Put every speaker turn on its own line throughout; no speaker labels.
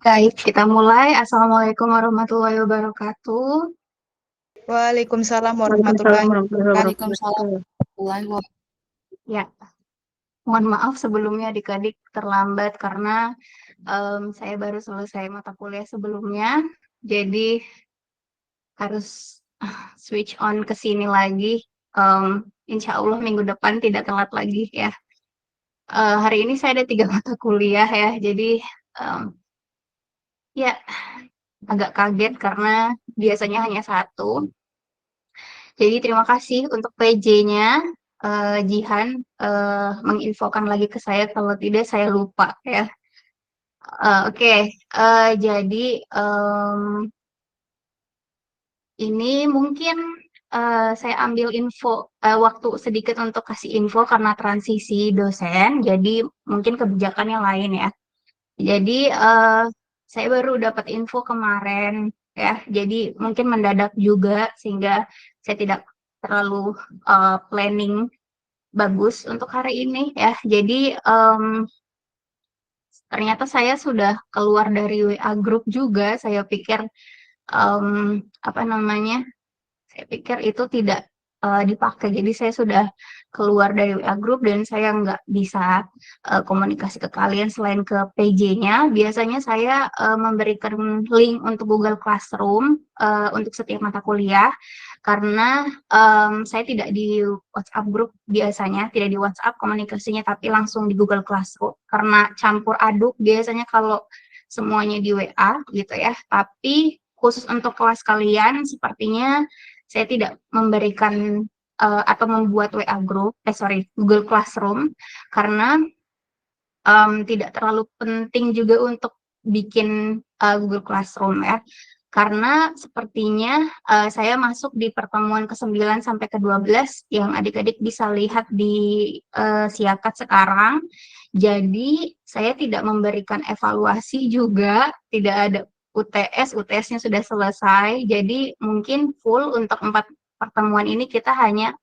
Baik, kita mulai. Assalamualaikum warahmatullahi wabarakatuh.
Waalaikumsalam
Waalaikumsalam
warahmatullahi
warahmatullahi
wabarakatuh.
Waalaikumsalam
wabarakatuh.
warahmatullahi wabarakatuh. Ya, mohon maaf sebelumnya adik-adik terlambat karena saya baru selesai mata kuliah sebelumnya, jadi harus switch on ke sini lagi. Insya Allah minggu depan tidak telat lagi ya. Hari ini saya ada 3 mata kuliah ya, jadi em, ya agak kaget karena biasanya hanya satu. Jadi terima kasih untuk PJ-nya, Jihan, menginfokan lagi ke saya, kalau tidak saya lupa ya. Oke, jadi ini mungkin saya ambil waktu sedikit untuk kasih info karena transisi dosen, jadi mungkin kebijakannya lain ya. Jadi saya baru dapat info kemarin ya, jadi mungkin mendadak juga sehingga saya tidak terlalu planning bagus untuk hari ini ya. Jadi ternyata saya sudah keluar dari WA group juga. Saya pikir apa namanya? Saya pikir itu tidak dipakai. Jadi saya sudah keluar dari WA group dan saya nggak bisa komunikasi ke kalian selain ke PJ-nya. Biasanya saya memberikan link untuk Google Classroom untuk setiap mata kuliah karena saya tidak di WhatsApp group biasanya, tidak di WhatsApp komunikasinya, tapi langsung di Google Classroom. Karena campur aduk biasanya kalau semuanya di WA gitu ya. Tapi khusus untuk kelas kalian sepertinya saya tidak memberikan atau membuat WA group, Google Classroom, karena tidak terlalu penting juga untuk bikin Google Classroom ya. Karena sepertinya saya masuk di pertemuan ke-9 sampai ke-12 yang adik-adik bisa lihat di Siakat sekarang. Jadi saya tidak memberikan evaluasi juga, tidak ada UTS-nya sudah selesai. Jadi mungkin full untuk 4 pertemuan ini kita hanya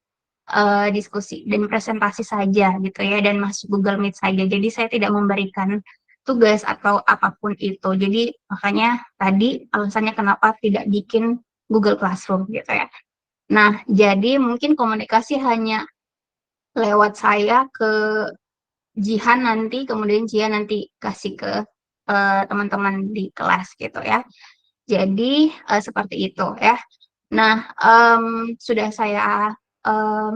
diskusi dan presentasi saja gitu ya, dan masuk Google Meet saja. Jadi saya tidak memberikan tugas atau apapun itu. Jadi makanya tadi alasannya kenapa tidak bikin Google Classroom gitu ya. Nah, jadi mungkin komunikasi hanya lewat saya ke Jihan nanti, kemudian Jihan nanti kasih ke teman-teman di kelas gitu ya. Jadi seperti itu ya. Nah, sudah saya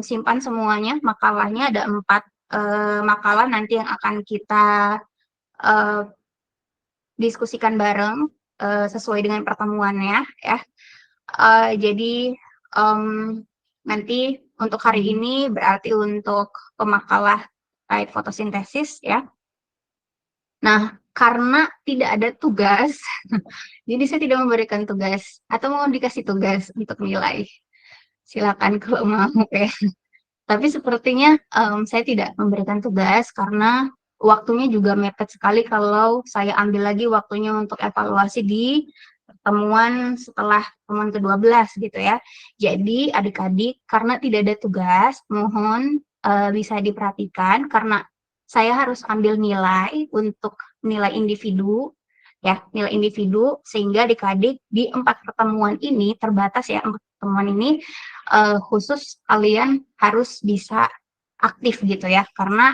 simpan semuanya, makalahnya ada 4 makalah nanti yang akan kita uh, diskusikan bareng sesuai dengan pertemuannya ya. Jadi nanti untuk hari ini berarti untuk pemakalah terkait fotosintesis ya. Nah, karena tidak ada tugas, jadi saya tidak memberikan tugas atau mau dikasih tugas untuk nilai. Silakan kalau mau ya. Tapi sepertinya saya tidak memberikan tugas karena waktunya juga mepet sekali kalau saya ambil lagi waktunya untuk evaluasi di pertemuan setelah pertemuan ke-12 gitu ya. Jadi adik-adik karena tidak ada tugas, mohon bisa diperhatikan karena saya harus ambil nilai untuk nilai individu ya, nilai individu sehingga adik-adik di 4 pertemuan ini terbatas ya, 4 pertemuan ini khusus kalian harus bisa aktif gitu ya, karena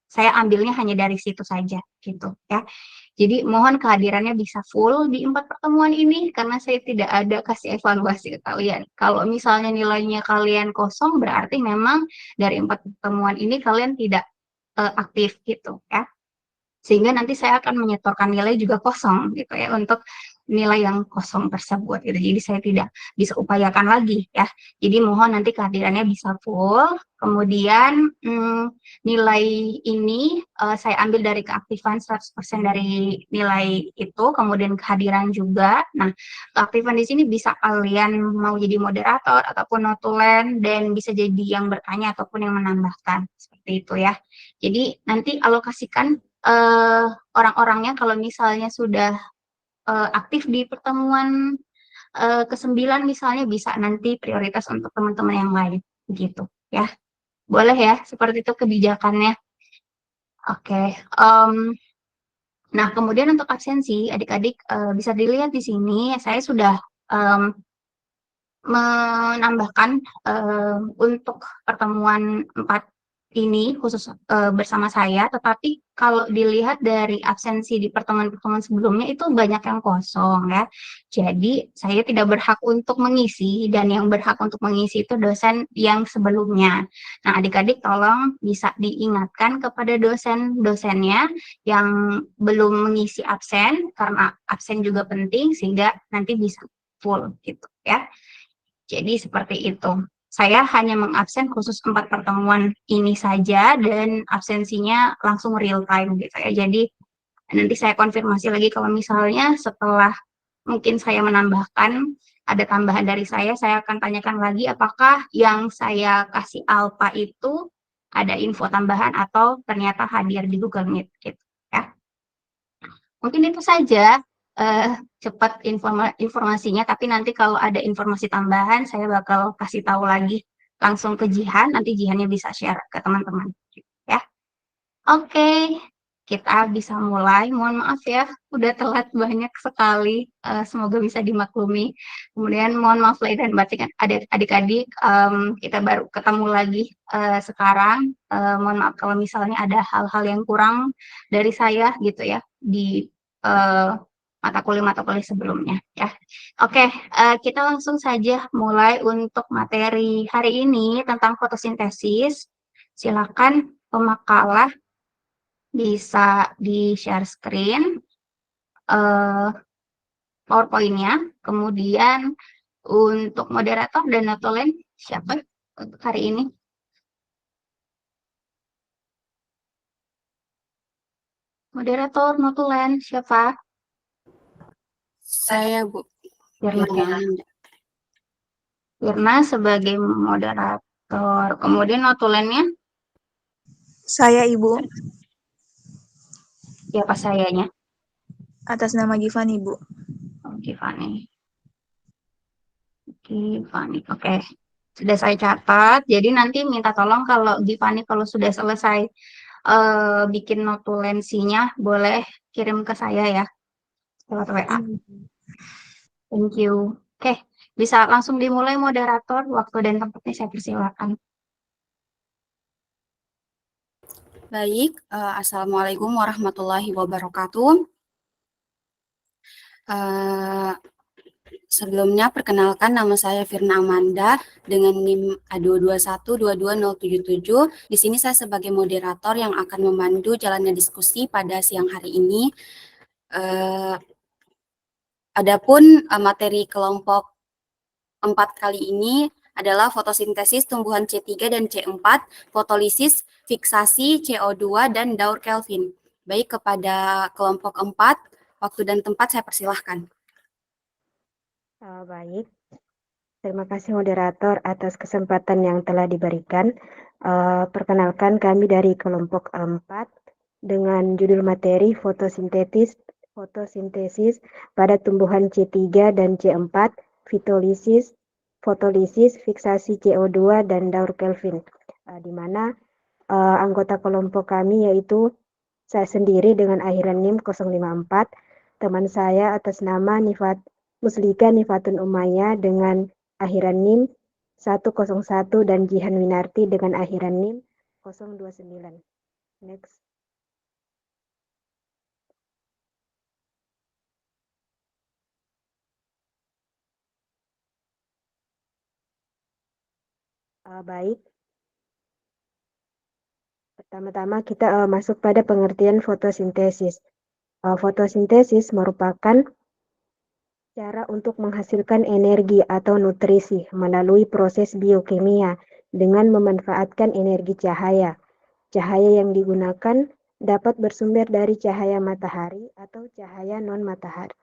saya ambilnya hanya dari situ saja gitu ya. Jadi mohon kehadirannya bisa full di 4 pertemuan ini karena saya tidak ada kasih evaluasi ke kalian. Kalau misalnya nilainya kalian kosong berarti memang dari 4 pertemuan ini kalian tidak aktif gitu ya. Sehingga nanti saya akan menyetorkan nilai juga kosong gitu ya untuk nilai yang kosong tersebut gitu. Jadi saya tidak bisa upayakan lagi ya. Jadi mohon nanti kehadirannya bisa full. Kemudian nilai ini saya ambil dari keaktifan 100% dari nilai itu, kemudian kehadiran juga. Nah, keaktifan di sini bisa kalian mau jadi moderator ataupun notulen dan bisa jadi yang bertanya ataupun yang menambahkan seperti itu ya. Jadi nanti alokasikan orang-orangnya kalau misalnya sudah aktif di pertemuan ke-9 misalnya bisa nanti prioritas untuk teman-teman yang lain gitu ya. Boleh ya, seperti itu kebijakannya. Oke. Nah, kemudian untuk absensi, adik-adik bisa dilihat di sini, saya sudah em, menambahkan untuk pertemuan 4 ini khusus bersama saya, tetapi kalau dilihat dari absensi di pertemuan-pertemuan sebelumnya itu banyak yang kosong ya. Jadi saya tidak berhak untuk mengisi dan yang berhak untuk mengisi itu dosen yang sebelumnya. Nah, adik-adik tolong bisa diingatkan kepada dosen-dosennya yang belum mengisi absen karena absen juga penting sehingga nanti bisa full gitu ya. Jadi seperti itu. Saya hanya mengabsen khusus 4 pertemuan ini saja dan absensinya langsung real time gitu ya. Jadi nanti saya konfirmasi lagi kalau misalnya setelah mungkin saya menambahkan ada tambahan dari saya akan tanyakan lagi apakah yang saya kasih alpha itu ada info tambahan atau ternyata hadir di Google Meet gitu ya. Mungkin itu saja cepat informasinya, tapi nanti kalau ada informasi tambahan saya bakal kasih tahu lagi langsung ke Jihan, nanti Jihannya bisa share ke teman-teman ya. Oke, kita bisa mulai. Mohon maaf ya, udah telat banyak sekali. Semoga bisa dimaklumi. Kemudian mohon maaf lahir dan batin adik-adik, kita baru ketemu lagi sekarang. Mohon maaf kalau misalnya ada hal-hal yang kurang dari saya gitu ya di eh, mata kuliah sebelumnya ya. Oke, kita langsung saja mulai untuk materi hari ini tentang fotosintesis. Silakan pemakalah bisa di-share screen PowerPoint-nya. Kemudian untuk moderator dan notulen siapa untuk hari ini? Moderator notulen siapa?
Saya Bu
Firna
Firna.
ya. Firna sebagai moderator. Kemudian notulennya
Saya Ibu,
siapa sayanya?
atas nama Gifan Ibu.
Oh, Gifani. Gifani. Oke. Sudah saya catat. Jadi nanti minta tolong kalau Gifani kalau sudah selesai bikin notulensinya boleh kirim ke saya ya lewat WA. Thank you. Oke, bisa langsung dimulai moderator. Waktu dan tempatnya saya persilakan.
Baik, Assalamualaikum warahmatullahi wabarakatuh. Sebelumnya perkenalkan nama saya Firna Amanda dengan NIM A221220077. Di sini saya sebagai moderator yang akan memandu jalannya diskusi pada siang hari ini. Adapun materi kelompok 4 kali ini adalah fotosintesis tumbuhan C3 dan C4, fotolisis, fiksasi CO2, dan daur Kelvin. Baik, kepada kelompok 4, waktu dan tempat saya persilahkan.
Baik, terima kasih moderator atas kesempatan yang telah diberikan. Perkenalkan kami dari kelompok 4 dengan judul materi fotosintesis pada tumbuhan C3 dan C4, fotolisis, fiksasi CO2, dan daur Kelvin. Di mana anggota kelompok kami yaitu saya sendiri dengan akhiran NIM 054, teman saya atas nama Muslika Nifatun Umayya dengan akhiran NIM 101 dan Jihan Winarti dengan akhiran NIM 029. Next. Baik. Pertama-tama kita masuk pada pengertian fotosintesis. Fotosintesis merupakan cara untuk menghasilkan energi atau nutrisi melalui proses biokimia dengan memanfaatkan energi cahaya. Cahaya yang digunakan dapat bersumber dari cahaya matahari atau cahaya non-matahari.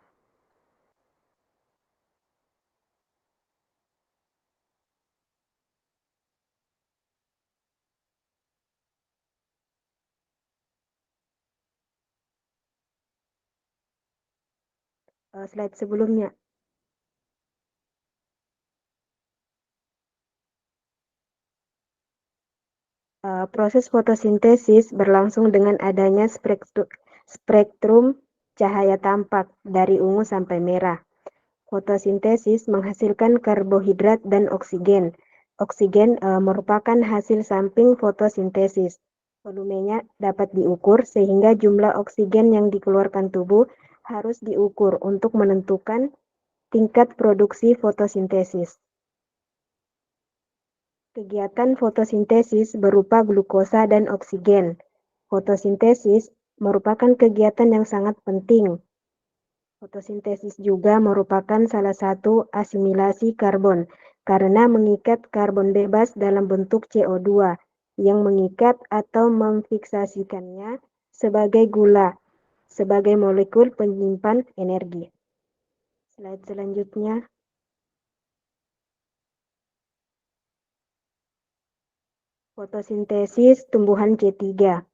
Slide sebelumnya. Proses fotosintesis berlangsung dengan adanya spektrum cahaya tampak dari ungu sampai merah. Fotosintesis menghasilkan karbohidrat dan oksigen. Oksigen merupakan hasil samping fotosintesis. Volumenya dapat diukur sehingga jumlah oksigen yang dikeluarkan tubuh harus diukur untuk menentukan tingkat produksi fotosintesis. Kegiatan fotosintesis berupa glukosa dan oksigen. Fotosintesis merupakan kegiatan yang sangat penting. Fotosintesis juga merupakan salah satu asimilasi karbon karena mengikat karbon bebas dalam bentuk CO2 yang mengikat atau memfiksasikannya sebagai gula, sebagai molekul penyimpan energi. Slide selanjutnya. Fotosintesis tumbuhan C3.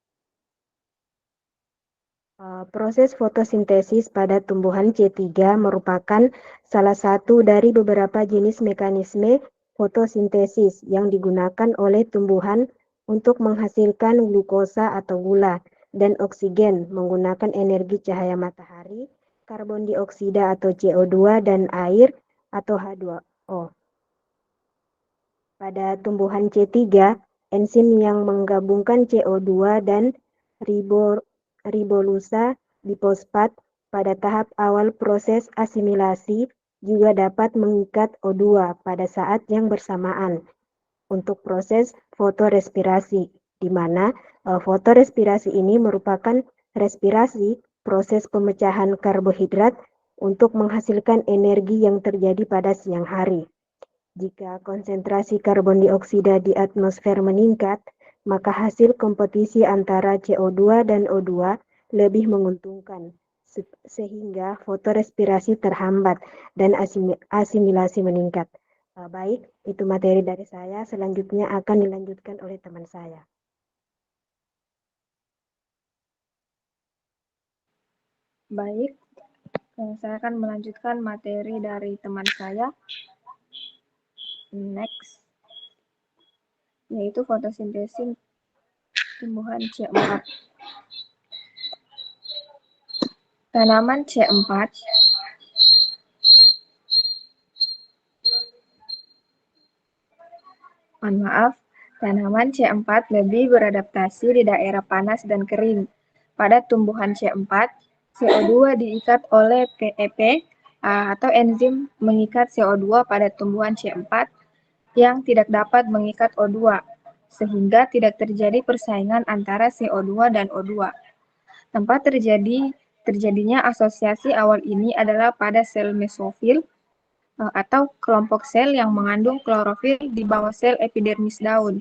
Proses fotosintesis pada tumbuhan C3 merupakan salah satu dari beberapa jenis mekanisme fotosintesis yang digunakan oleh tumbuhan untuk menghasilkan glukosa atau gula dan oksigen menggunakan energi cahaya matahari, karbon dioksida atau CO2 dan air atau H2O. Pada tumbuhan C3, enzim yang menggabungkan CO2 dan ribolusa difosfat pada tahap awal proses asimilasi juga dapat mengikat O2 pada saat yang bersamaan untuk proses fotorespirasi, di mana fotorespirasi ini merupakan respirasi proses pemecahan karbohidrat untuk menghasilkan energi yang terjadi pada siang hari. Jika konsentrasi karbon dioksida di atmosfer meningkat, maka hasil kompetisi antara CO2 dan O2 lebih menguntungkan, sehingga fotorespirasi terhambat dan asimilasi meningkat. Baik, itu materi dari saya. Selanjutnya akan dilanjutkan oleh teman saya.
Baik, saya akan melanjutkan materi dari teman saya. Next, yaitu fotosintesis tumbuhan C4. Tanaman C4 tanaman C4 lebih beradaptasi di daerah panas dan kering. Pada tumbuhan C4, CO2 diikat oleh PEP atau enzim mengikat CO2 pada tumbuhan C4 yang tidak dapat mengikat O2, sehingga tidak terjadi persaingan antara CO2 dan O2. Tempat terjadinya asosiasi awal ini adalah pada sel mesofil atau kelompok sel yang mengandung klorofil di bawah sel epidermis daun.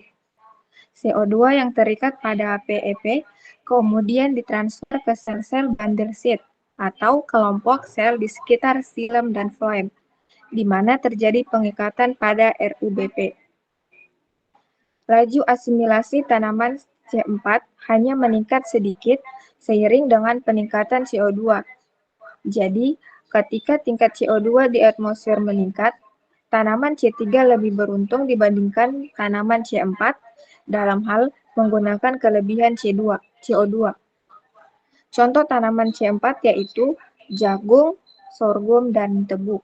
CO2 yang terikat pada PEP kemudian ditransfer ke sel-sel bundle seed atau kelompok sel di sekitar xilem dan floem, di mana terjadi pengikatan pada RUBP. Laju asimilasi tanaman C4 hanya meningkat sedikit seiring dengan peningkatan CO2. Jadi, ketika tingkat CO2 di atmosfer meningkat, tanaman C3 lebih beruntung dibandingkan tanaman C4 dalam hal menggunakan kelebihan CO2. Contoh tanaman C4 yaitu jagung, sorghum, dan tebu.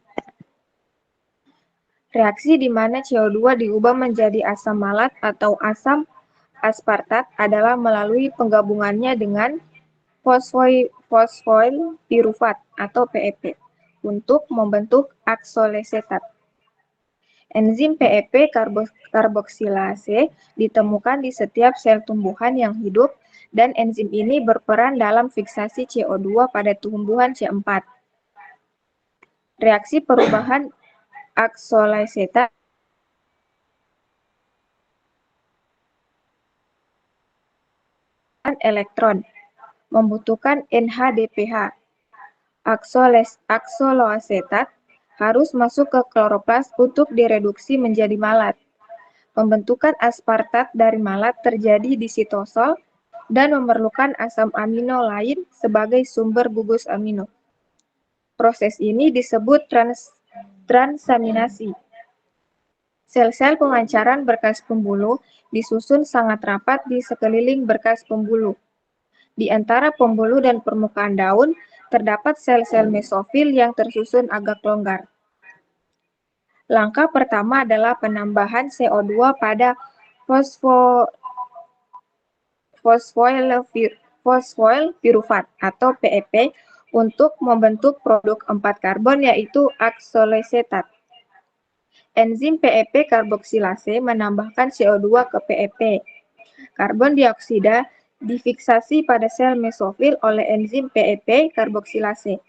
Reaksi di mana CO2 diubah menjadi asam malat atau asam aspartat adalah melalui penggabungannya dengan fosfoil pirufat atau PEP untuk membentuk aksolesetat. Enzim PEP karboksilase ditemukan di setiap sel tumbuhan yang hidup dan enzim ini berperan dalam fiksasi CO2 pada tumbuhan C4. Reaksi perubahan aksolesetat elektron membutuhkan NHDPH. Aksoloasetat harus masuk ke kloroplas untuk direduksi menjadi malat. Pembentukan aspartat dari malat terjadi di sitosol dan memerlukan asam amino lain sebagai sumber gugus amino. Proses ini disebut transaminasi. Sel-sel pemancaran berkas pembuluh disusun sangat rapat di sekeliling berkas pembuluh. Di antara pembuluh dan permukaan daun, terdapat sel-sel mesofil yang tersusun agak longgar. Langkah pertama adalah penambahan CO2 pada fosfoil pirufat atau PEP untuk membentuk produk 4 karbon yaitu aksolesetat. Enzim PEP karboksilase menambahkan CO2 ke PEP. Karbon dioksida difiksasi pada sel mesofil oleh enzim PEP karboksilase.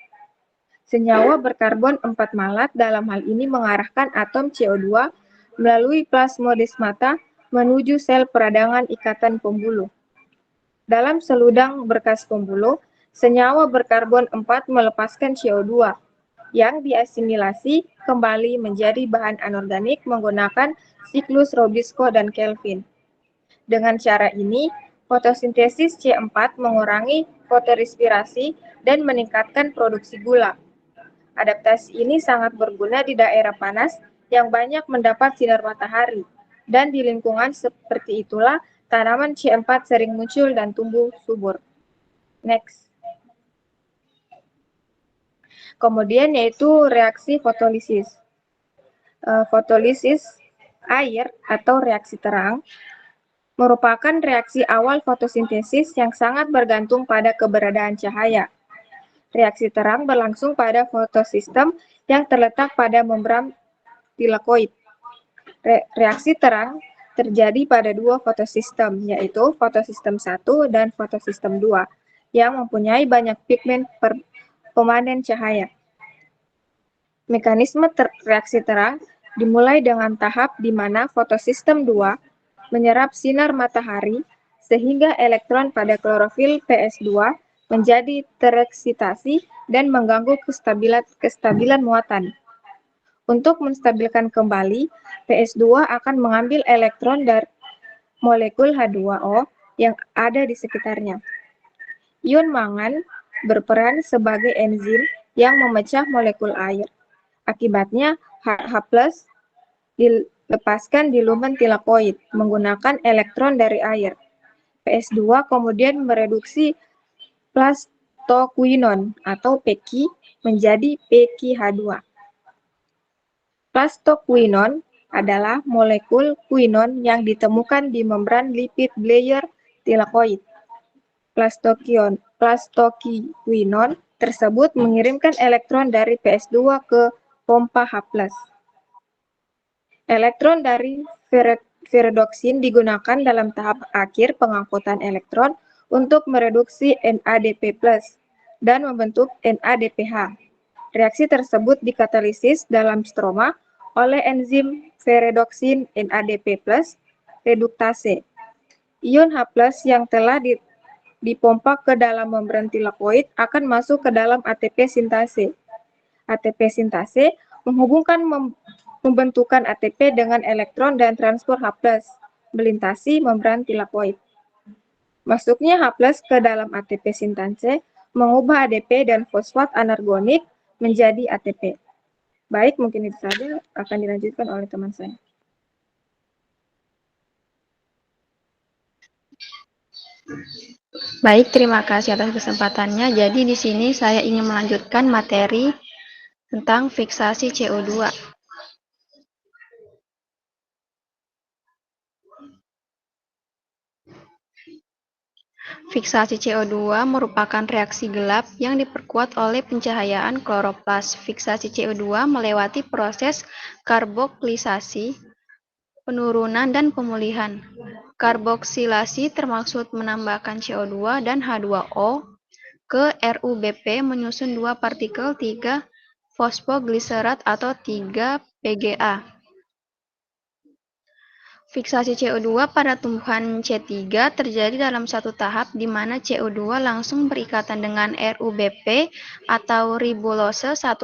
Senyawa berkarbon 4 malat dalam hal ini mengarahkan atom CO2 melalui plasmodesmata menuju sel peradangan ikatan pembuluh. Dalam seludang berkas pembuluh, senyawa berkarbon 4 melepaskan CO2 yang diasimilasi kembali menjadi bahan anorganik menggunakan siklus Robisco dan Kelvin. Dengan cara ini, fotosintesis C4 mengurangi fotorespirasi dan meningkatkan produksi gula. Adaptasi ini sangat berguna di daerah panas yang banyak mendapat sinar matahari, dan di lingkungan seperti itulah tanaman C4 sering muncul dan tumbuh subur. Next. Kemudian yaitu reaksi fotolisis. Fotolisis air atau reaksi terang merupakan reaksi awal fotosintesis yang sangat bergantung pada keberadaan cahaya. Reaksi terang berlangsung pada fotosistem yang terletak pada membran tilakoid. Reaksi terang terjadi pada dua fotosistem, yaitu fotosistem 1 dan fotosistem 2, yang mempunyai banyak pigmen pemanen cahaya. Mekanisme reaksi terang dimulai dengan tahap di mana fotosistem 2 menyerap sinar matahari sehingga elektron pada klorofil PS2 menjadi tereksitasi dan mengganggu kestabilan muatan. Untuk menstabilkan kembali, PS2 akan mengambil elektron dari molekul H2O yang ada di sekitarnya. Ion mangan berperan sebagai enzim yang memecah molekul air. Akibatnya, H+ dilepaskan di lumen tilakoid menggunakan elektron dari air. PS2 kemudian mereduksi plastoquinon atau PEKI menjadi PEKIH2. Plastoquinon adalah molekul quinon yang ditemukan di membran lipid layer tilakoid. Plastoquinon tersebut mengirimkan elektron dari PS2 ke pompa H+. Elektron dari ferredoksin digunakan dalam tahap akhir pengangkutan elektron untuk mereduksi NADP+ dan membentuk NADPH. Reaksi tersebut dikatalisis dalam stroma oleh enzim ferredoksin NADP+ reduktase. Ion H+ yang telah dipompa ke dalam membran tilakoid akan masuk ke dalam ATP sintase. ATP sintase menghubungkan pembentukan ATP dengan elektron dan transport H+ melintasi membran tilakoid. Masuknya H+ ke dalam ATP sintase mengubah ADP dan fosfat anorganik menjadi ATP. Baik, mungkin itu saja, akan dilanjutkan oleh teman saya.
Baik, terima kasih atas kesempatannya. Jadi di sini saya ingin melanjutkan materi tentang fiksasi CO2. Fiksasi CO2 merupakan reaksi gelap yang diperkuat oleh pencahayaan kloroplas. Fiksasi CO2 melewati proses karboksilisasi, penurunan, dan pemulihan. Karboksilasi termaksud menambahkan CO2 dan H2O ke RuBP menyusun dua partikel 3-fosfogliserat atau 3-PGA. Fiksasi CO2 pada tumbuhan C3 terjadi dalam satu tahap di mana CO2 langsung berikatan dengan RuBP atau ribulose 1,5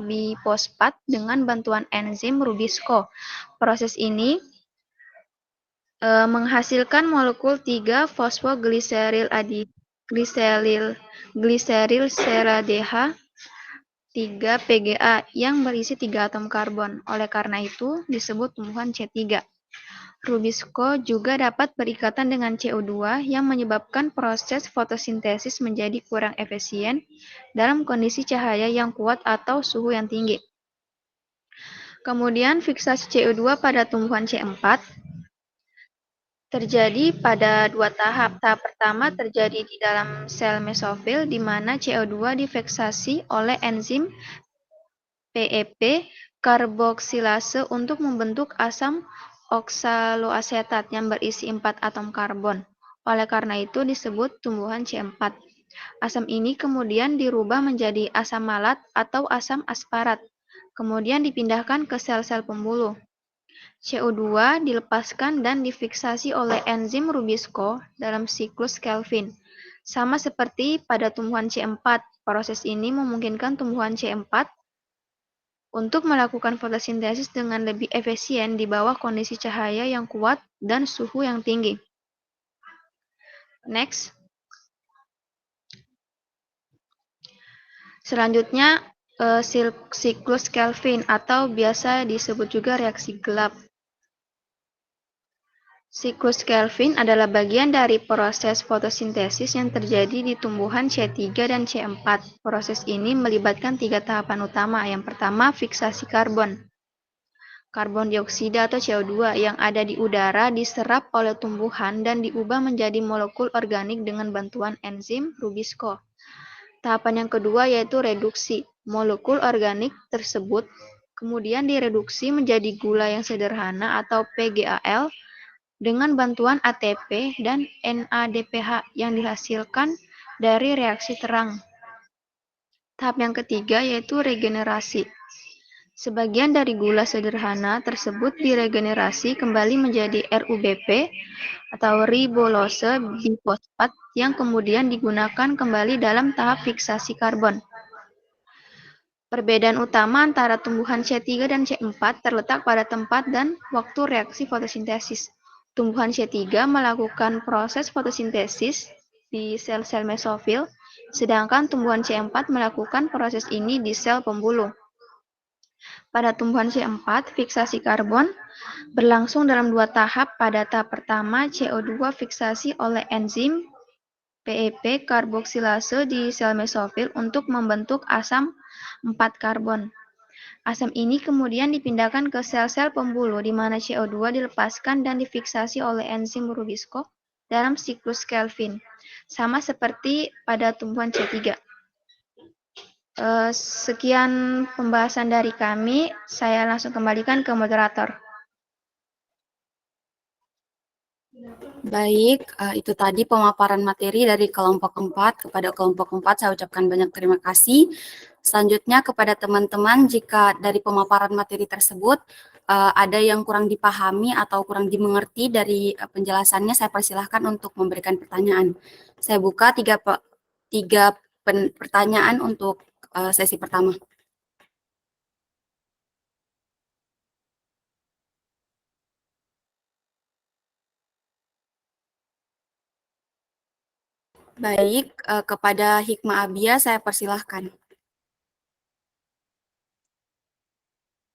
bifosfat dengan bantuan enzim Rubisco. Proses ini menghasilkan molekul 3-fosfogliseril SeRaDH 3-PGA yang berisi 3 atom karbon. Oleh karena itu disebut tumbuhan C3. Rubisco juga dapat berikatan dengan CO2 yang menyebabkan proses fotosintesis menjadi kurang efisien dalam kondisi cahaya yang kuat atau suhu yang tinggi. Kemudian fiksasi CO2 pada tumbuhan C4 terjadi pada dua tahap. Tahap pertama terjadi di dalam sel mesofil di mana CO2 difiksasi oleh enzim PEP karboksilase untuk membentuk asam oksaloasetat yang berisi 4 atom karbon. Oleh karena itu disebut tumbuhan C4. Asam ini kemudian dirubah menjadi asam malat atau asam asparat, kemudian dipindahkan ke sel-sel pembuluh. CO2 dilepaskan dan difiksasi oleh enzim Rubisco dalam siklus Kelvin. Sama seperti pada tumbuhan C4, proses ini memungkinkan tumbuhan C4 untuk melakukan fotosintesis dengan lebih efisien di bawah kondisi cahaya yang kuat dan suhu yang tinggi. Next. Selanjutnya, siklus Kelvin atau biasa disebut juga reaksi gelap. Siklus Kelvin adalah bagian dari proses fotosintesis yang terjadi di tumbuhan C3 dan C4. Proses ini melibatkan 3 tahapan utama. Yang pertama, fiksasi karbon. Karbon dioksida atau CO2 yang ada di udara diserap oleh tumbuhan dan diubah menjadi molekul organik dengan bantuan enzim Rubisco. Tahapan yang kedua yaitu reduksi. Molekul organik tersebut kemudian direduksi menjadi gula yang sederhana atau PGAL dengan bantuan ATP dan NADPH yang dihasilkan dari reaksi terang. Tahap yang ketiga yaitu regenerasi. Sebagian dari gula sederhana tersebut diregenerasi kembali menjadi RUBP atau ribulose bifosfat yang kemudian digunakan kembali dalam tahap fiksasi karbon. Perbedaan utama antara tumbuhan C3 dan C4 terletak pada tempat dan waktu reaksi fotosintesis. Tumbuhan C3 melakukan proses fotosintesis di sel-sel mesofil, sedangkan tumbuhan C4 melakukan proses ini di sel pembuluh. Pada tumbuhan C4, fiksasi karbon berlangsung dalam 2 tahap. Pada tahap pertama, CO2 fiksasi oleh enzim PEP karboksilase di sel mesofil untuk membentuk asam 4 karbon. Asam ini kemudian dipindahkan ke sel-sel pembuluh di mana CO2 dilepaskan dan difiksasi oleh enzim Rubisco dalam siklus Kelvin, sama seperti pada tumbuhan C3. Sekian pembahasan dari kami, saya langsung kembalikan ke moderator.
Baik, itu tadi pemaparan materi dari kelompok 4. Kepada kelompok 4 saya ucapkan banyak terima kasih. Selanjutnya kepada teman-teman, jika dari pemaparan materi tersebut ada yang kurang dipahami atau kurang dimengerti dari penjelasannya, saya persilahkan untuk memberikan pertanyaan. Saya buka tiga pertanyaan untuk sesi pertama. Baik, kepada Hikmah Abia saya persilahkan.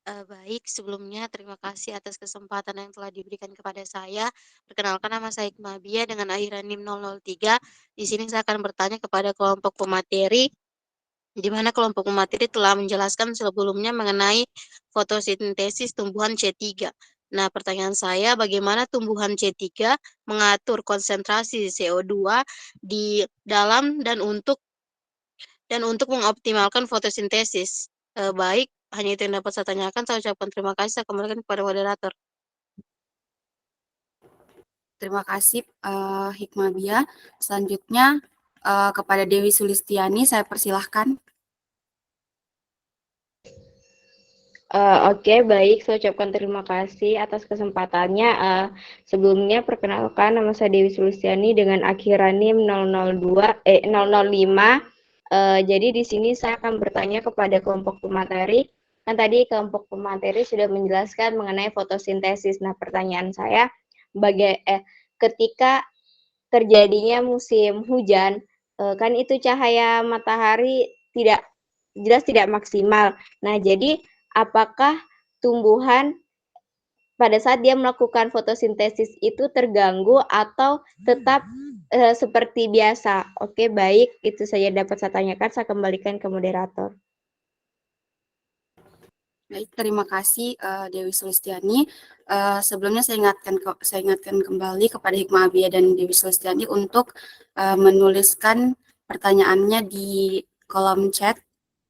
Baik, sebelumnya terima kasih atas kesempatan yang telah diberikan kepada saya. Perkenalkan, nama saya Hikmah Abia dengan akhiran NIM 003. Di sini saya akan bertanya kepada kelompok pemateri, di mana kelompok pemateri telah menjelaskan sebelumnya mengenai fotosintesis tumbuhan C3. Nah, pertanyaan saya, bagaimana tumbuhan C3 mengatur konsentrasi CO2 di dalam dan untuk mengoptimalkan fotosintesis? Baik, hanya itu yang dapat saya tanyakan. Saya ucapkan terima kasih. Saya kembalikan kepada moderator.
Terima kasih Hikmah Bia. Selanjutnya kepada Dewi Sulistiani saya persilahkan.
Oke, baik. Saya ucapkan terima kasih atas kesempatannya. Sebelumnya perkenalkan, nama saya Dewi Sulistiani dengan akhiran NIM 005. Jadi di sini saya akan bertanya kepada kelompok pemateri. Kan tadi kelompok pemateri sudah menjelaskan mengenai fotosintesis. Nah, pertanyaan saya, ketika terjadinya musim hujan, kan itu cahaya matahari jelas tidak maksimal. Nah, jadi apakah tumbuhan pada saat dia melakukan fotosintesis itu terganggu atau tetap seperti biasa. Oke, baik, itu saja dapat saya tanyakan. Saya kembalikan ke moderator.
Baik, terima kasih Dewi Sulistiani. Sebelumnya saya ingatkan kembali kepada Hikmah Abia dan Dewi Sulistiani untuk menuliskan pertanyaannya di kolom chat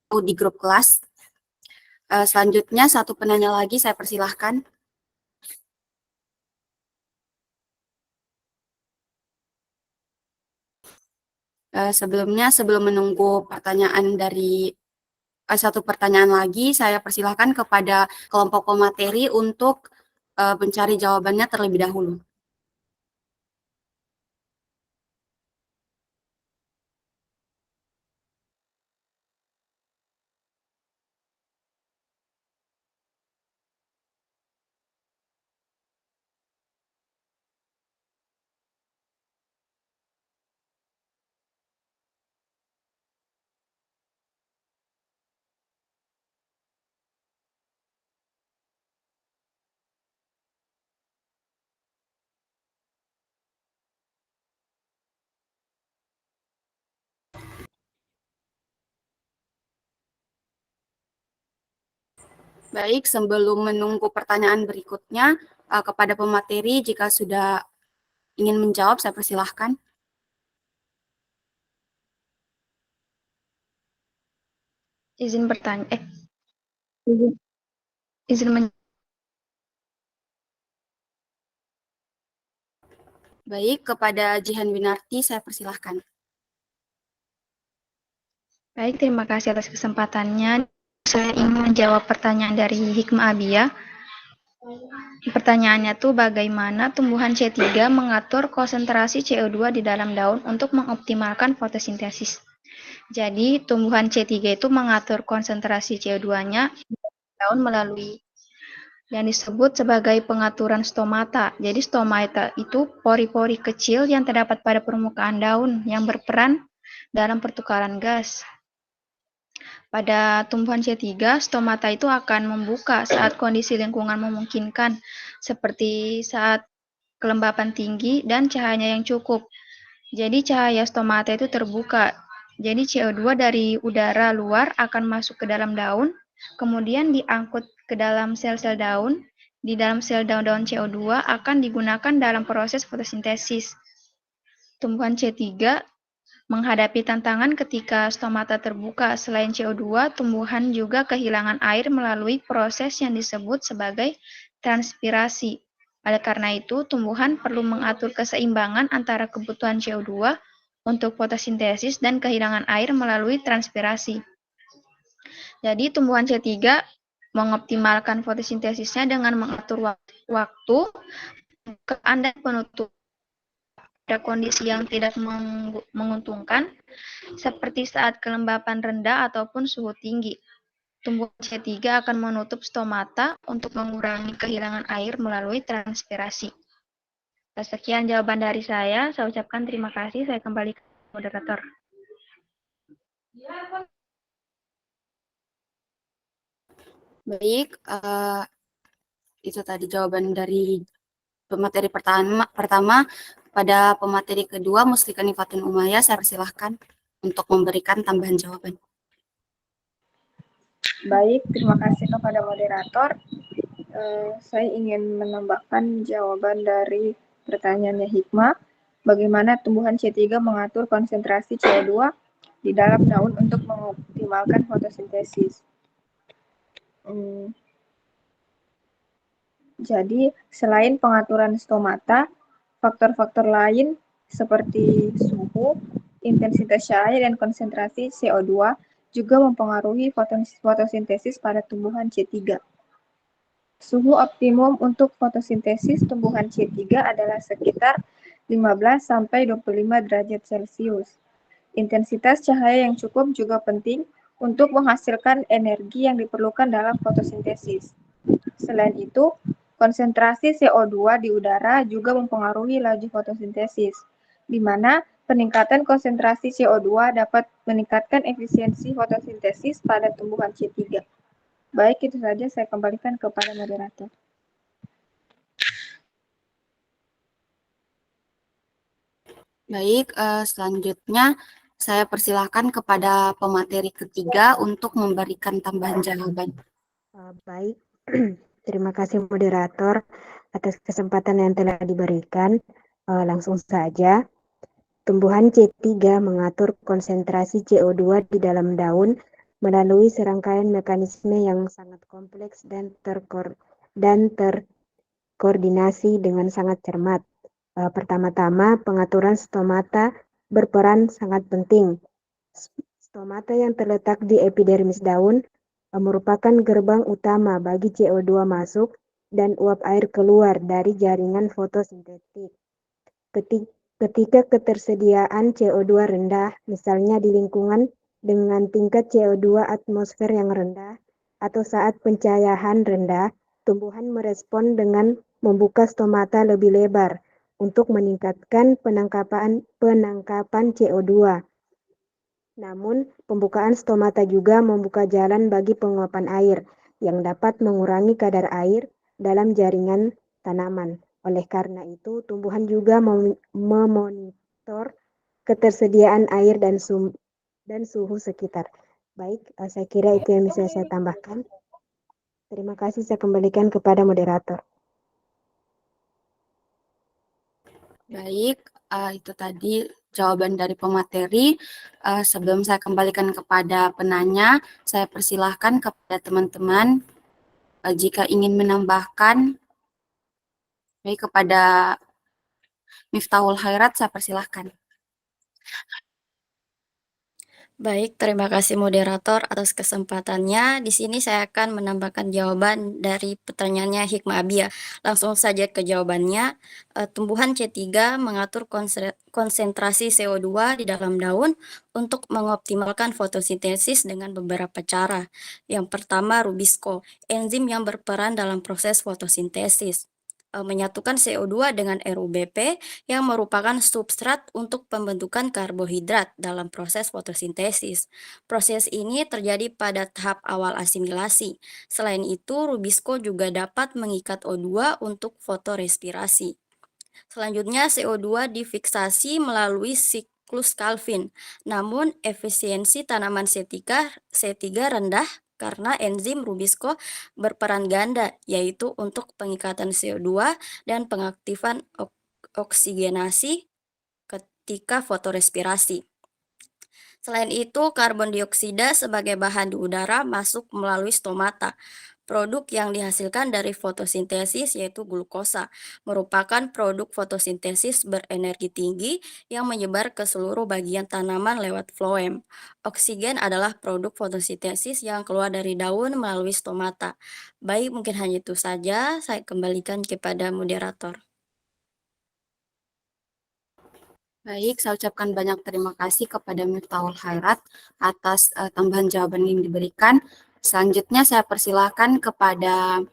atau di grup kelas. Selanjutnya satu penanya lagi saya persilahkan. Sebelum menunggu pertanyaan dari satu pertanyaan lagi, saya persilahkan kepada kelompok pemateri untuk mencari jawabannya terlebih dahulu. Baik, sebelum menunggu pertanyaan berikutnya, kepada pemateri jika sudah ingin menjawab, saya persilahkan.
Izin bertanya,
Izin.
izin
Baik, kepada Jihan Winarti, saya persilahkan.
Baik, terima kasih atas kesempatannya. Saya ingin menjawab pertanyaan dari Hikmah Abia. Pertanyaannya tuh bagaimana tumbuhan C3 mengatur konsentrasi CO2 di dalam daun untuk mengoptimalkan fotosintesis. Jadi, tumbuhan C3 itu mengatur konsentrasi CO2-nya di daun melalui yang disebut sebagai pengaturan stomata. Jadi, stomata itu pori-pori kecil yang terdapat pada permukaan daun yang berperan dalam pertukaran gas. Pada tumbuhan C3, stomata itu akan membuka saat kondisi lingkungan memungkinkan, seperti saat kelembapan tinggi dan cahayanya yang cukup. Jadi cahaya stomata itu terbuka. Jadi CO2 dari udara luar akan masuk ke dalam daun, kemudian diangkut ke dalam sel-sel daun. Di dalam sel daun-daun CO2 akan digunakan dalam proses fotosintesis. Tumbuhan C3 menghadapi tantangan ketika stomata terbuka. Selain CO2, tumbuhan juga kehilangan air melalui proses yang disebut sebagai transpirasi. Oleh karena itu, tumbuhan perlu mengatur keseimbangan antara kebutuhan CO2 untuk fotosintesis dan kehilangan air melalui transpirasi. Jadi, tumbuhan C3 mengoptimalkan fotosintesisnya dengan mengatur waktu, keadaan dan penutup pada kondisi yang tidak menguntungkan, seperti saat kelembapan rendah ataupun suhu tinggi. Tumbuhan C3 akan menutup stomata untuk mengurangi kehilangan air melalui transpirasi. Sekian jawaban dari saya ucapkan terima kasih. Saya kembali ke moderator.
Baik, itu tadi jawaban dari pemateri pertama. Pada pemateri kedua, Muslika Nifatun Umayya, saya persilahkan untuk memberikan tambahan jawaban.
Baik, terima kasih kepada moderator. Saya ingin menambahkan jawaban dari pertanyaannya Hikmah. Bagaimana tumbuhan C3 mengatur konsentrasi CO2 di dalam daun untuk mengoptimalkan fotosintesis. Jadi, selain pengaturan stomata, faktor-faktor lain seperti suhu, intensitas cahaya, dan konsentrasi CO2 juga mempengaruhi fotosintesis pada tumbuhan C3. Suhu optimum untuk fotosintesis tumbuhan C3 adalah sekitar 15-25 derajat Celcius. Intensitas cahaya yang cukup juga penting untuk menghasilkan energi yang diperlukan dalam fotosintesis. Selain itu, konsentrasi CO2 di udara juga mempengaruhi laju fotosintesis, di mana peningkatan konsentrasi CO2 dapat meningkatkan efisiensi fotosintesis pada tumbuhan C3. Baik, itu saja saya kembalikan kepada moderator.
Baik, selanjutnya saya persilahkan kepada pemateri ketiga untuk memberikan tambahan jawaban.
Baik, terima kasih moderator atas kesempatan yang telah diberikan. Langsung saja, tumbuhan C3 mengatur konsentrasi CO2 di dalam daun melalui serangkaian mekanisme yang sangat kompleks dan terkoordinasi dengan sangat cermat. Pertama-tama, pengaturan stomata berperan sangat penting. Stomata yang terletak di epidermis daun merupakan gerbang utama bagi CO2 masuk dan uap air keluar dari jaringan fotosintetik. Ketika ketersediaan CO2 rendah, misalnya di lingkungan dengan tingkat CO2 atmosfer yang rendah, atau saat pencahayaan rendah, tumbuhan merespon dengan membuka stomata lebih lebar untuk meningkatkan penangkapan CO2. Namun, pembukaan stomata juga membuka jalan bagi penguapan air yang dapat mengurangi kadar air dalam jaringan tanaman. Oleh karena itu, tumbuhan juga memonitor ketersediaan air dan suhu sekitar. Baik, saya kira itu yang bisa saya tambahkan. Terima kasih, saya kembalikan kepada moderator.
Baik, itu tadi jawaban dari pemateri. Sebelum saya kembalikan kepada penanya, saya persilahkan kepada teman-teman jika ingin menambahkan. Baik, kepada Miftahul Khairat, saya persilahkan.
Baik, terima kasih moderator atas kesempatannya. Di sini saya akan menambahkan jawaban dari pertanyaannya Hikmah Abia. Langsung saja ke jawabannya. Tumbuhan C3 mengatur konsentrasi CO2 di dalam daun untuk mengoptimalkan fotosintesis dengan beberapa cara. Yang pertama, rubisco, enzim yang berperan dalam proses fotosintesis. Menyatukan CO2 dengan RUBP yang merupakan substrat untuk pembentukan karbohidrat dalam proses fotosintesis. Proses ini terjadi pada tahap awal asimilasi. Selain itu, rubisco juga dapat mengikat O2 untuk fotorespirasi. Selanjutnya, CO2 difiksasi melalui siklus Calvin. Namun, efisiensi tanaman C3 rendah karena enzim rubisco berperan ganda, yaitu untuk pengikatan CO2 dan pengaktifan oksigenasi ketika fotorespirasi. Selain itu, karbon dioksida sebagai bahan di udara masuk melalui stomata. Produk yang dihasilkan dari fotosintesis yaitu glukosa, merupakan produk fotosintesis berenergi tinggi yang menyebar ke seluruh bagian tanaman lewat floem. Oksigen adalah produk fotosintesis yang keluar dari daun melalui stomata. Baik, mungkin hanya itu saja. Saya kembalikan kepada moderator.
Baik, saya ucapkan banyak terima kasih kepada Miftahul Khairat atas tambahan jawaban yang diberikan. Selanjutnya saya persilahkan kepada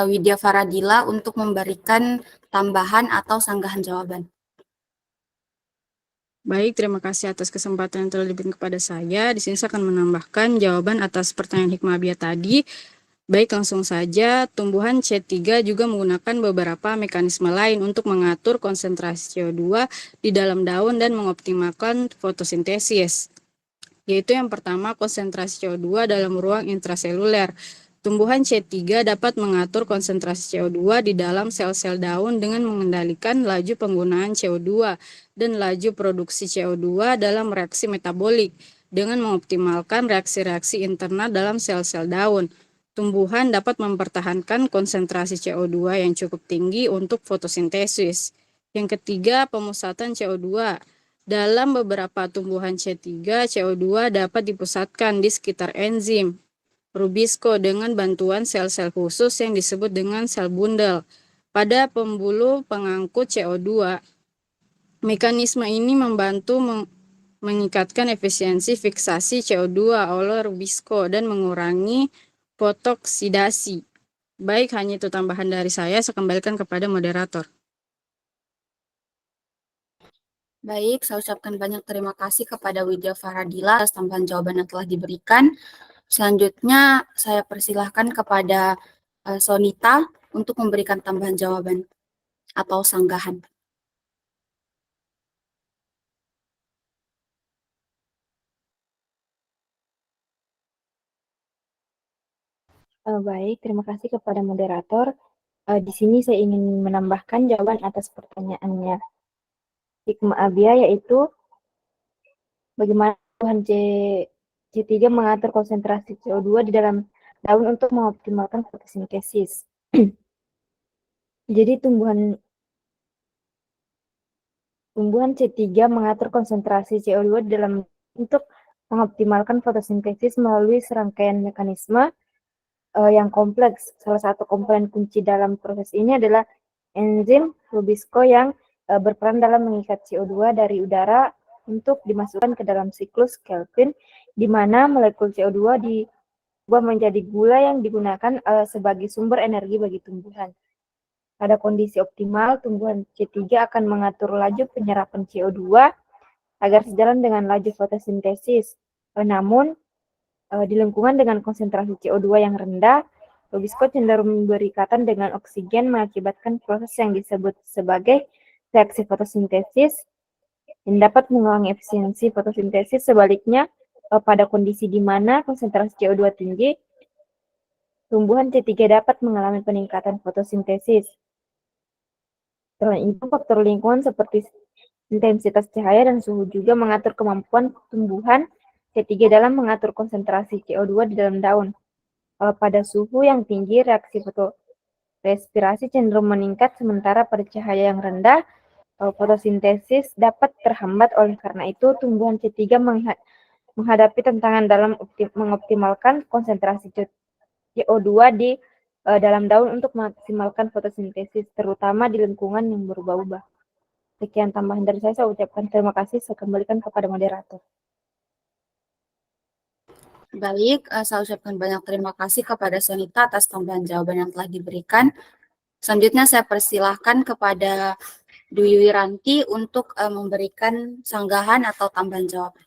Widya Faradila untuk memberikan tambahan atau sanggahan jawaban.
Baik, terima kasih atas kesempatan yang telah diberikan kepada saya. Di sini saya akan menambahkan jawaban atas pertanyaan Hikmah Abia tadi. Baik, langsung saja. Tumbuhan C3 juga menggunakan beberapa mekanisme lain untuk mengatur konsentrasi CO2 di dalam daun dan mengoptimalkan fotosintesis. Yaitu yang pertama, konsentrasi CO2 dalam ruang intraseluler. Tumbuhan C3 dapat mengatur konsentrasi CO2 di dalam sel-sel daun dengan mengendalikan laju penggunaan CO2 dan laju produksi CO2 dalam reaksi metabolik dengan mengoptimalkan reaksi-reaksi internal dalam sel-sel daun. Tumbuhan dapat mempertahankan konsentrasi CO2 yang cukup tinggi untuk fotosintesis. Yang ketiga, pemusatan CO2. Dalam beberapa tumbuhan C3, CO2 dapat dipusatkan di sekitar enzim rubisco dengan bantuan sel-sel khusus yang disebut dengan sel bundel pada pembuluh pengangkut CO2. Mekanisme ini membantu meningkatkan efisiensi fiksasi CO2 oleh rubisco dan mengurangi fotoksidasi. Baik, hanya itu tambahan dari saya kembalikan kepada moderator.
Baik, saya ucapkan banyak terima kasih kepada Widya Faradila atas tambahan jawaban yang telah diberikan. Selanjutnya, saya persilahkan kepada Sonita untuk memberikan tambahan jawaban. atau sanggahan.
Baik, terima kasih kepada moderator. Di sini saya ingin menambahkan jawaban atas pertanyaannya Hikmah Abia, yaitu bagaimana tumbuhan C3 mengatur konsentrasi CO2 di dalam daun untuk mengoptimalkan fotosintesis. Jadi tumbuhan C3 mengatur konsentrasi CO2 di dalam untuk mengoptimalkan fotosintesis melalui serangkaian mekanisme yang kompleks. Salah satu komponen kunci dalam proses ini adalah enzim Rubisco yang berperan dalam mengikat CO2 dari udara untuk dimasukkan ke dalam siklus Kelvin, di mana molekul CO2 diubah menjadi gula yang digunakan sebagai sumber energi bagi tumbuhan. Pada kondisi optimal, tumbuhan C3 akan mengatur laju penyerapan CO2 agar sejalan dengan laju fotosintesis. Namun, di lingkungan dengan konsentrasi CO2 yang rendah, Rubisco cenderung memberi ikatan dengan oksigen mengakibatkan proses yang disebut sebagai reaksi fotosintesis yang dapat mengurangi efisiensi fotosintesis. Sebaliknya, pada kondisi di mana konsentrasi CO2 tinggi, tumbuhan C3 dapat mengalami peningkatan fotosintesis. Selain itu, faktor lingkungan seperti intensitas cahaya dan suhu juga mengatur kemampuan tumbuhan C3 dalam mengatur konsentrasi CO2 di dalam daun. Pada suhu yang tinggi, reaksi fotorespirasi cenderung meningkat, sementara pada cahaya yang rendah, fotosintesis dapat terhambat. Oleh karena itu, tumbuhan C3 menghadapi tantangan dalam mengoptimalkan konsentrasi CO2 di dalam daun untuk memaksimalkan fotosintesis, terutama di lingkungan yang berubah-ubah. Sekian tambahan dari saya ucapkan terima kasih. Saya kembalikan kepada moderator.
Baik, saya ucapkan banyak terima kasih kepada Sonita atas tambahan jawaban yang telah diberikan. Selanjutnya saya persilahkan kepada Dwi Wiranti untuk memberikan sanggahan atau tambahan jawaban.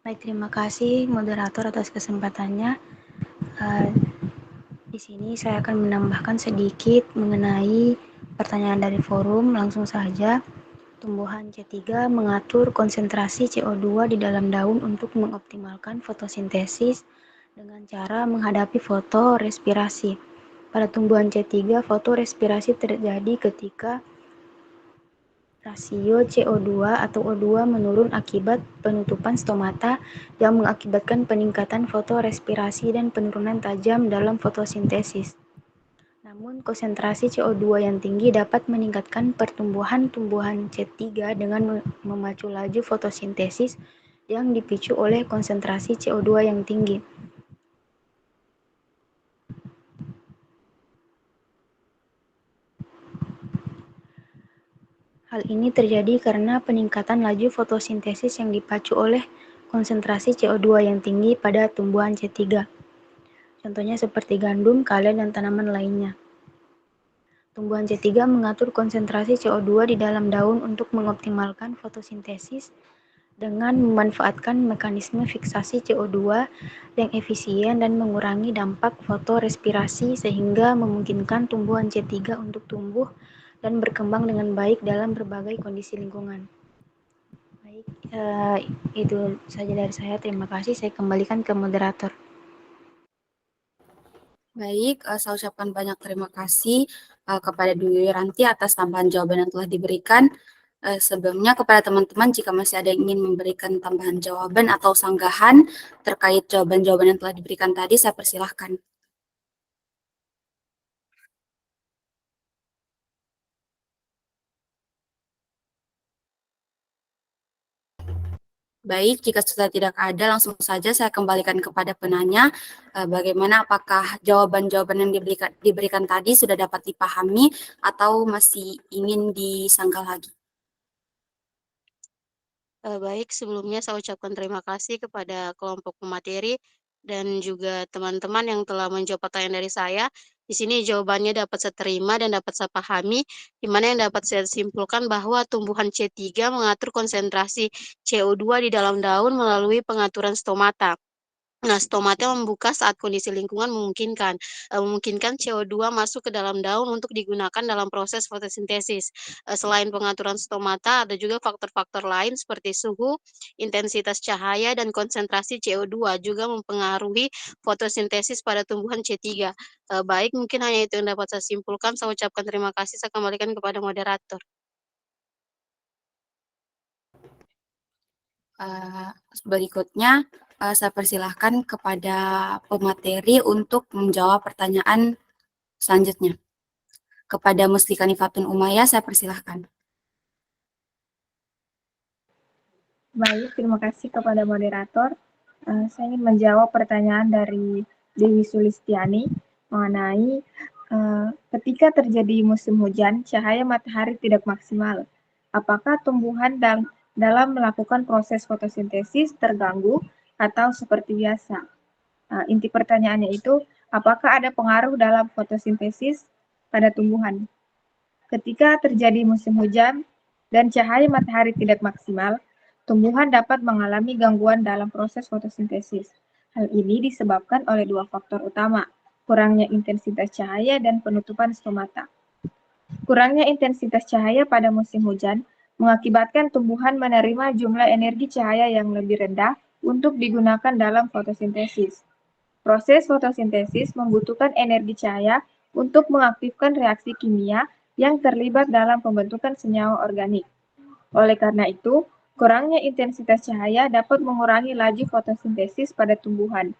Baik, terima kasih moderator atas kesempatannya. Di sini saya akan menambahkan sedikit mengenai pertanyaan dari forum. Langsung saja, tumbuhan C3 mengatur konsentrasi CO2 di dalam daun untuk mengoptimalkan fotosintesis dengan cara menghadapi fotorespirasi. Pada tumbuhan C3, fotorespirasi terjadi ketika rasio CO2 atau O2 menurun akibat penutupan stomata yang mengakibatkan peningkatan fotorespirasi dan penurunan tajam dalam fotosintesis. Namun, konsentrasi CO2 yang tinggi dapat meningkatkan pertumbuhan tumbuhan C3 dengan memacu laju fotosintesis yang dipicu oleh konsentrasi CO2 yang tinggi. Hal ini terjadi karena peningkatan laju fotosintesis yang dipacu oleh konsentrasi CO2 yang tinggi pada tumbuhan C3. Contohnya seperti gandum, kalen, dan tanaman lainnya. Tumbuhan C3 mengatur konsentrasi CO2 di dalam daun untuk mengoptimalkan fotosintesis dengan memanfaatkan mekanisme fiksasi CO2 yang efisien dan mengurangi dampak fotorespirasi sehingga memungkinkan tumbuhan C3 untuk tumbuh dan berkembang dengan baik dalam berbagai kondisi lingkungan. Baik, itu saja dari saya. Terima kasih. Saya kembalikan ke moderator.
Baik, saya ucapkan banyak terima kasih kepada Dwi Wiranti atas tambahan jawaban yang telah diberikan. Sebelumnya kepada teman-teman, jika masih ada yang ingin memberikan tambahan jawaban atau sanggahan terkait jawaban-jawaban yang telah diberikan tadi, saya persilahkan. Baik, jika sudah tidak ada, langsung saja saya kembalikan kepada penanya. Bagaimana, apakah jawaban-jawaban yang diberikan tadi sudah dapat dipahami atau masih ingin disanggah lagi?
Baik, sebelumnya saya ucapkan terima kasih kepada kelompok pemateri dan juga teman-teman yang telah menjawab pertanyaan dari saya. Di sini jawabannya dapat saya terima dan dapat saya pahami, di mana yang dapat saya simpulkan bahwa tumbuhan C3 mengatur konsentrasi CO2 di dalam daun melalui pengaturan stomata. Nah, stomata membuka saat kondisi lingkungan memungkinkan CO2 masuk ke dalam daun untuk digunakan dalam proses fotosintesis. Selain pengaturan stomata, ada juga faktor-faktor lain seperti suhu, intensitas cahaya, dan konsentrasi CO2 juga mempengaruhi fotosintesis pada tumbuhan C3. Baik, mungkin hanya itu yang dapat saya simpulkan. Saya ucapkan terima kasih. Saya kembalikan kepada moderator.
Berikutnya, saya persilahkan kepada pemateri untuk menjawab pertanyaan selanjutnya. Kepada Muslika Nifatun Umayyah, saya persilahkan.
Baik, terima kasih kepada moderator. Saya ingin menjawab pertanyaan dari Dewi Sulistiani mengenai ketika terjadi musim hujan, cahaya matahari tidak maksimal. Apakah tumbuhan dalam melakukan proses fotosintesis terganggu atau seperti biasa? Inti pertanyaannya itu, apakah ada pengaruh dalam fotosintesis pada tumbuhan? Ketika terjadi musim hujan dan cahaya matahari tidak maksimal, tumbuhan dapat mengalami gangguan dalam proses fotosintesis. Hal ini disebabkan oleh dua faktor utama, kurangnya intensitas cahaya dan penutupan stomata. Kurangnya intensitas cahaya pada musim hujan mengakibatkan tumbuhan menerima jumlah energi cahaya yang lebih rendah untuk digunakan dalam fotosintesis. Proses fotosintesis membutuhkan energi cahaya untuk mengaktifkan reaksi kimia yang terlibat dalam pembentukan senyawa organik. Oleh karena itu, kurangnya intensitas cahaya dapat mengurangi laju fotosintesis pada tumbuhan.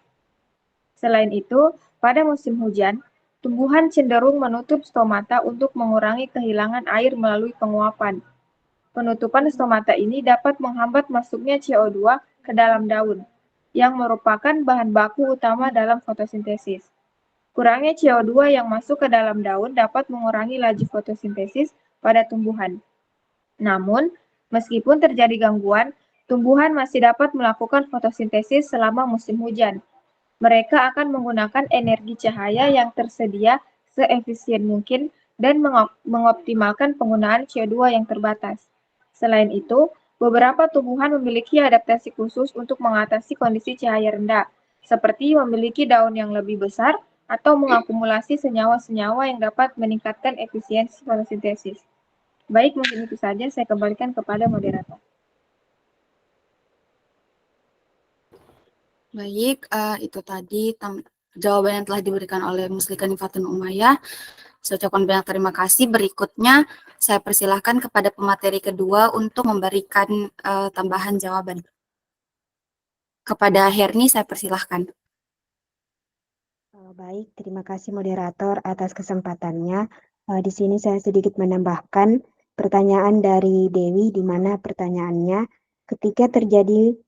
Selain itu, pada musim hujan, tumbuhan cenderung menutup stomata untuk mengurangi kehilangan air melalui penguapan. Penutupan stomata ini dapat menghambat masuknya CO2 ke dalam daun, yang merupakan bahan baku utama dalam fotosintesis. Kurangnya CO2 yang masuk ke dalam daun dapat mengurangi laju fotosintesis pada tumbuhan. Namun, meskipun terjadi gangguan, tumbuhan masih dapat melakukan fotosintesis selama musim hujan. Mereka akan menggunakan energi cahaya yang tersedia seefisien mungkin dan mengoptimalkan penggunaan CO2 yang terbatas. Selain itu, beberapa tumbuhan memiliki adaptasi khusus untuk mengatasi kondisi cahaya rendah, seperti memiliki daun yang lebih besar atau mengakumulasi senyawa-senyawa yang dapat meningkatkan efisiensi fotosintesis. Baik, mungkin itu saja. Saya kembalikan kepada moderator.
Baik, itu tadi jawaban yang telah diberikan oleh Muslika Nifatun Umayyah. Saya ucapkan banyak terima kasih. Berikutnya, saya persilahkan kepada pemateri kedua untuk memberikan tambahan jawaban. Kepada Herni, saya persilahkan.
Baik, terima kasih moderator atas kesempatannya. Di sini saya sedikit menambahkan pertanyaan dari Dewi, di mana pertanyaannya ketika terjadi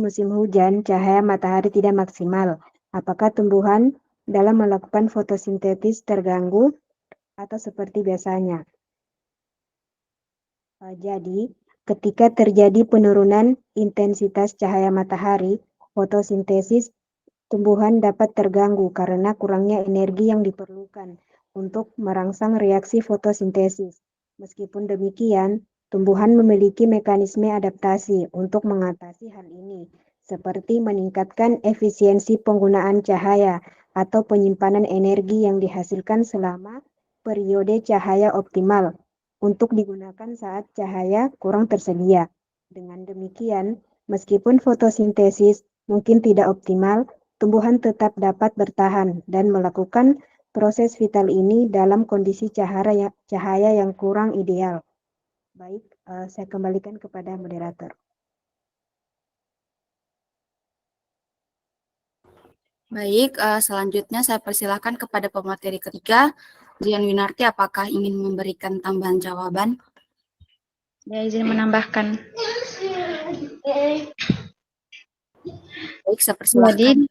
musim hujan, cahaya matahari tidak maksimal. Apakah tumbuhan dalam melakukan fotosintesis terganggu atau seperti biasanya? Jadi, ketika terjadi penurunan intensitas cahaya matahari, fotosintesis tumbuhan dapat terganggu karena kurangnya energi yang diperlukan untuk merangsang reaksi fotosintesis. Meskipun demikian, tumbuhan memiliki mekanisme adaptasi untuk mengatasi hal ini, seperti meningkatkan efisiensi penggunaan cahaya atau penyimpanan energi yang dihasilkan selama periode cahaya optimal untuk digunakan saat cahaya kurang tersedia. Dengan demikian, meskipun fotosintesis mungkin tidak optimal, tumbuhan tetap dapat bertahan dan melakukan proses vital ini dalam kondisi cahaya yang kurang ideal. Baik, saya kembalikan kepada moderator.
Baik, selanjutnya saya persilahkan kepada pemateri ketiga, Dian Winarti, apakah ingin memberikan tambahan jawaban?
Saya izin menambahkan.
Baik, saya persilahkan.
Jadi,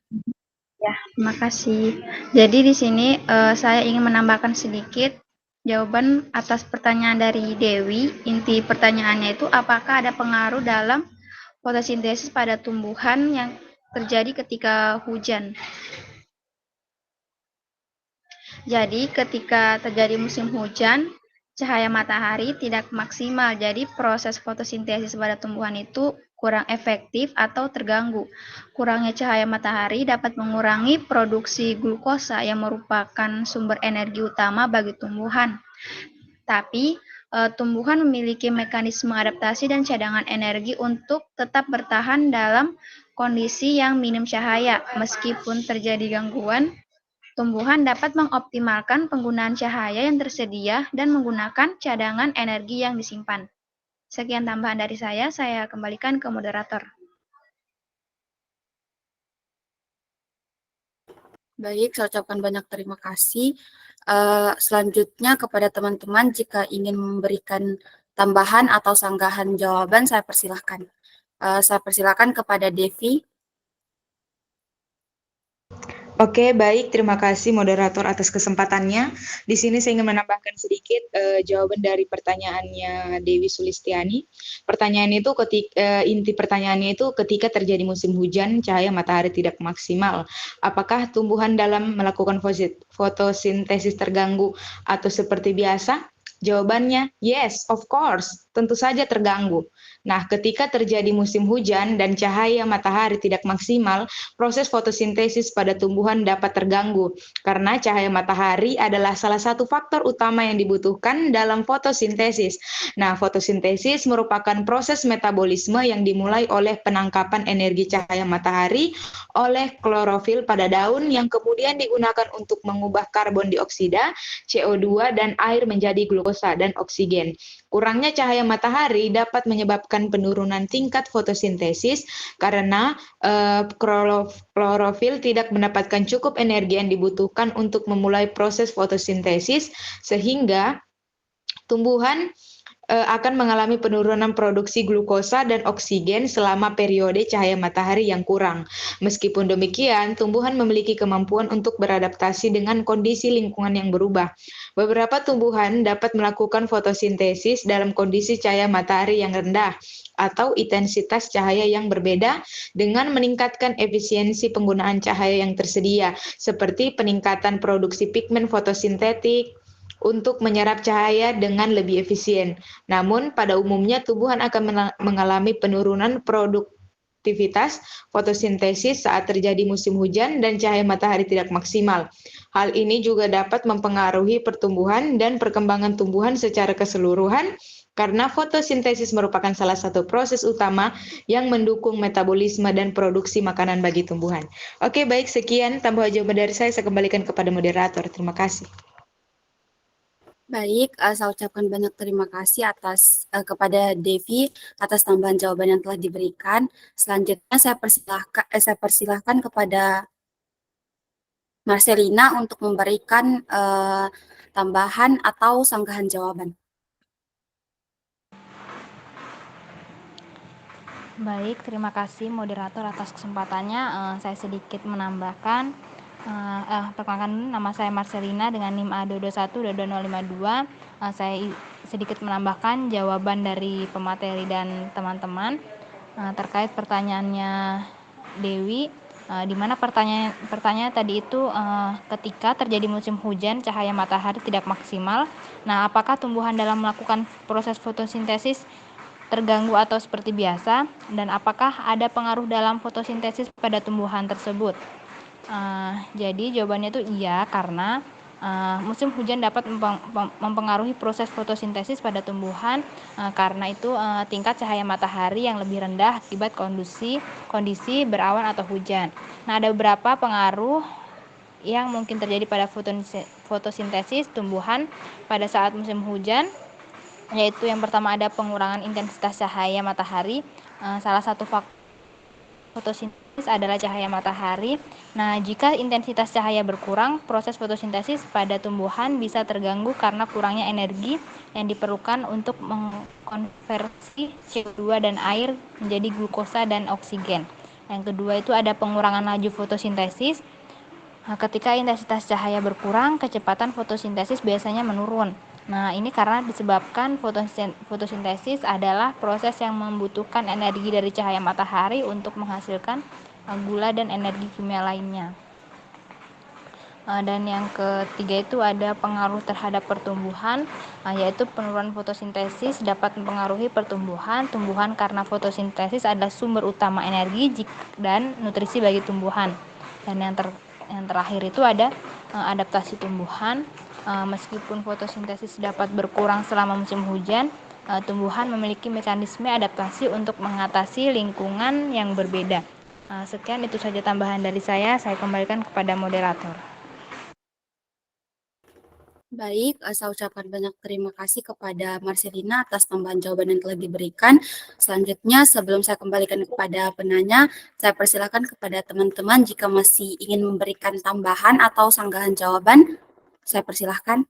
ya, terima kasih. Jadi di sini saya ingin menambahkan sedikit jawaban atas pertanyaan dari Dewi. Inti pertanyaannya itu apakah ada pengaruh dalam fotosintesis pada tumbuhan yang terjadi ketika hujan. Jadi ketika terjadi musim hujan, cahaya matahari tidak maksimal, jadi proses fotosintesis pada tumbuhan itu kurang efektif atau terganggu. Kurangnya cahaya matahari dapat mengurangi produksi glukosa yang merupakan sumber energi utama bagi tumbuhan. Tapi, tumbuhan memiliki mekanisme adaptasi dan cadangan energi untuk tetap bertahan dalam kondisi yang minim cahaya. Meskipun terjadi gangguan, tumbuhan dapat mengoptimalkan penggunaan cahaya yang tersedia dan menggunakan cadangan energi yang disimpan. Sekian tambahan dari saya kembalikan ke moderator.
Baik, saya ucapkan banyak terima kasih. Selanjutnya kepada teman-teman, jika ingin memberikan tambahan atau sanggahan jawaban, saya persilahkan. Saya persilahkan kepada Devi.
Oke, baik. Terima kasih moderator atas kesempatannya. Di sini saya ingin menambahkan sedikit jawaban dari pertanyaannya Dewi Sulistiani. Pertanyaan itu inti pertanyaannya itu ketika terjadi musim hujan, cahaya matahari tidak maksimal. Apakah tumbuhan dalam melakukan fotosintesis terganggu atau seperti biasa? Jawabannya, yes, of course, tentu saja terganggu. Nah, ketika terjadi musim hujan dan cahaya matahari tidak maksimal, proses fotosintesis pada tumbuhan dapat terganggu, karena cahaya matahari adalah salah satu faktor utama yang dibutuhkan dalam fotosintesis. Nah, fotosintesis merupakan proses metabolisme yang dimulai oleh penangkapan energi cahaya matahari oleh klorofil pada daun yang kemudian digunakan untuk mengubah karbon dioksida, CO2, dan air menjadi glukosa dan oksigen. Kurangnya cahaya matahari dapat menyebabkan penurunan tingkat fotosintesis karena klorofil tidak mendapatkan cukup energi yang dibutuhkan untuk memulai proses fotosintesis, sehingga tumbuhan akan mengalami penurunan produksi glukosa dan oksigen selama periode cahaya matahari yang kurang. Meskipun demikian, tumbuhan memiliki kemampuan untuk beradaptasi dengan kondisi lingkungan yang berubah. Beberapa tumbuhan dapat melakukan fotosintesis dalam kondisi cahaya matahari yang rendah atau intensitas cahaya yang berbeda dengan meningkatkan efisiensi penggunaan cahaya yang tersedia, seperti peningkatan produksi pigmen fotosintetik untuk menyerap cahaya dengan lebih efisien. Namun, pada umumnya tumbuhan akan mengalami penurunan produktivitas fotosintesis saat terjadi musim hujan dan cahaya matahari tidak maksimal. Hal ini juga dapat mempengaruhi pertumbuhan dan perkembangan tumbuhan secara keseluruhan, karena fotosintesis merupakan salah satu proses utama yang mendukung metabolisme dan produksi makanan bagi tumbuhan. Oke, baik, sekian tambahan jawaban dari saya kembalikan kepada moderator. Terima kasih.
Baik, saya ucapkan banyak terima kasih kepada Devi atas tambahan jawaban yang telah diberikan. Selanjutnya saya persilahkan kepada Marcelina untuk memberikan tambahan atau sanggahan jawaban.
Baik, terima kasih moderator atas kesempatannya. Saya sedikit menambahkan. Perkenalkan, nama saya Marcelina dengan NIM A221-22052. Saya sedikit menambahkan jawaban dari pemateri dan teman-teman terkait pertanyaannya Dewi, di mana pertanyaan tadi itu ketika terjadi musim hujan cahaya matahari tidak maksimal. Nah, apakah tumbuhan dalam melakukan proses fotosintesis terganggu atau seperti biasa, dan apakah ada pengaruh dalam fotosintesis pada tumbuhan tersebut? Jadi jawabannya itu iya, karena musim hujan dapat mempengaruhi proses fotosintesis pada tumbuhan, karena itu tingkat cahaya matahari yang lebih rendah akibat kondisi berawan atau hujan. Nah, ada beberapa pengaruh yang mungkin terjadi pada fotosintesis tumbuhan pada saat musim hujan, yaitu yang pertama ada pengurangan intensitas cahaya matahari. Salah satu faktor fotosintesis adalah cahaya matahari. Nah, jika intensitas cahaya berkurang, proses fotosintesis pada tumbuhan bisa terganggu karena kurangnya energi yang diperlukan untuk mengkonversi CO2 dan air menjadi glukosa dan oksigen. Yang kedua itu ada pengurangan laju fotosintesis. Ketika intensitas cahaya berkurang, kecepatan fotosintesis biasanya menurun. Nah, ini karena disebabkan fotosintesis adalah proses yang membutuhkan energi dari cahaya matahari untuk menghasilkan gula dan energi kimia lainnya. Dan yang ketiga itu ada pengaruh terhadap pertumbuhan, yaitu penurunan fotosintesis dapat mempengaruhi pertumbuhan. Tumbuhan karena fotosintesis adalah sumber utama energi dan nutrisi bagi tumbuhan. Dan yang terakhir itu ada adaptasi tumbuhan. Meskipun fotosintesis dapat berkurang selama musim hujan, tumbuhan memiliki mekanisme adaptasi untuk mengatasi lingkungan yang berbeda. Sekian itu saja tambahan dari saya kembalikan kepada moderator.
Baik, saya ucapkan banyak terima kasih kepada Marcelina atas tambahan jawaban yang telah diberikan. Selanjutnya, sebelum saya kembalikan kepada penanya, saya persilakan kepada teman-teman jika masih ingin memberikan tambahan atau sanggahan jawaban, saya persilahkan.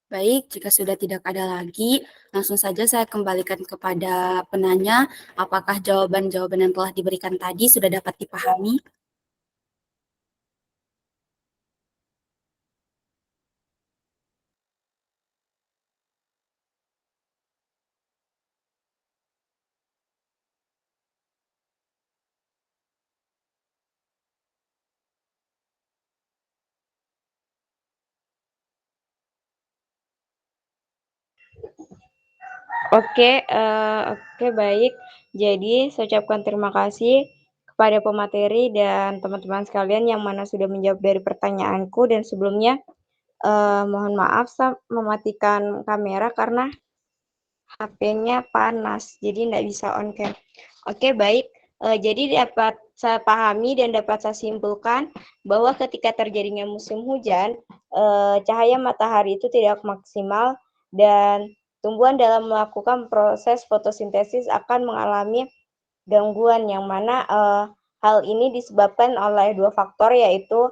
Baik, jika sudah tidak ada lagi, langsung saja saya kembalikan kepada penanya, apakah jawaban-jawaban yang telah diberikan tadi sudah dapat dipahami?
Oke, baik. Jadi, saya ucapkan terima kasih kepada pemateri dan teman-teman sekalian yang mana sudah menjawab dari pertanyaanku. Dan sebelumnya, mohon maaf, saya mematikan kamera karena HP-nya panas, jadi nggak bisa on cam. Oke, baik. Jadi dapat saya pahami dan dapat saya simpulkan bahwa ketika terjadinya musim hujan, cahaya matahari itu tidak maksimal dan tumbuhan dalam melakukan proses fotosintesis akan mengalami gangguan yang mana hal ini disebabkan oleh dua faktor, yaitu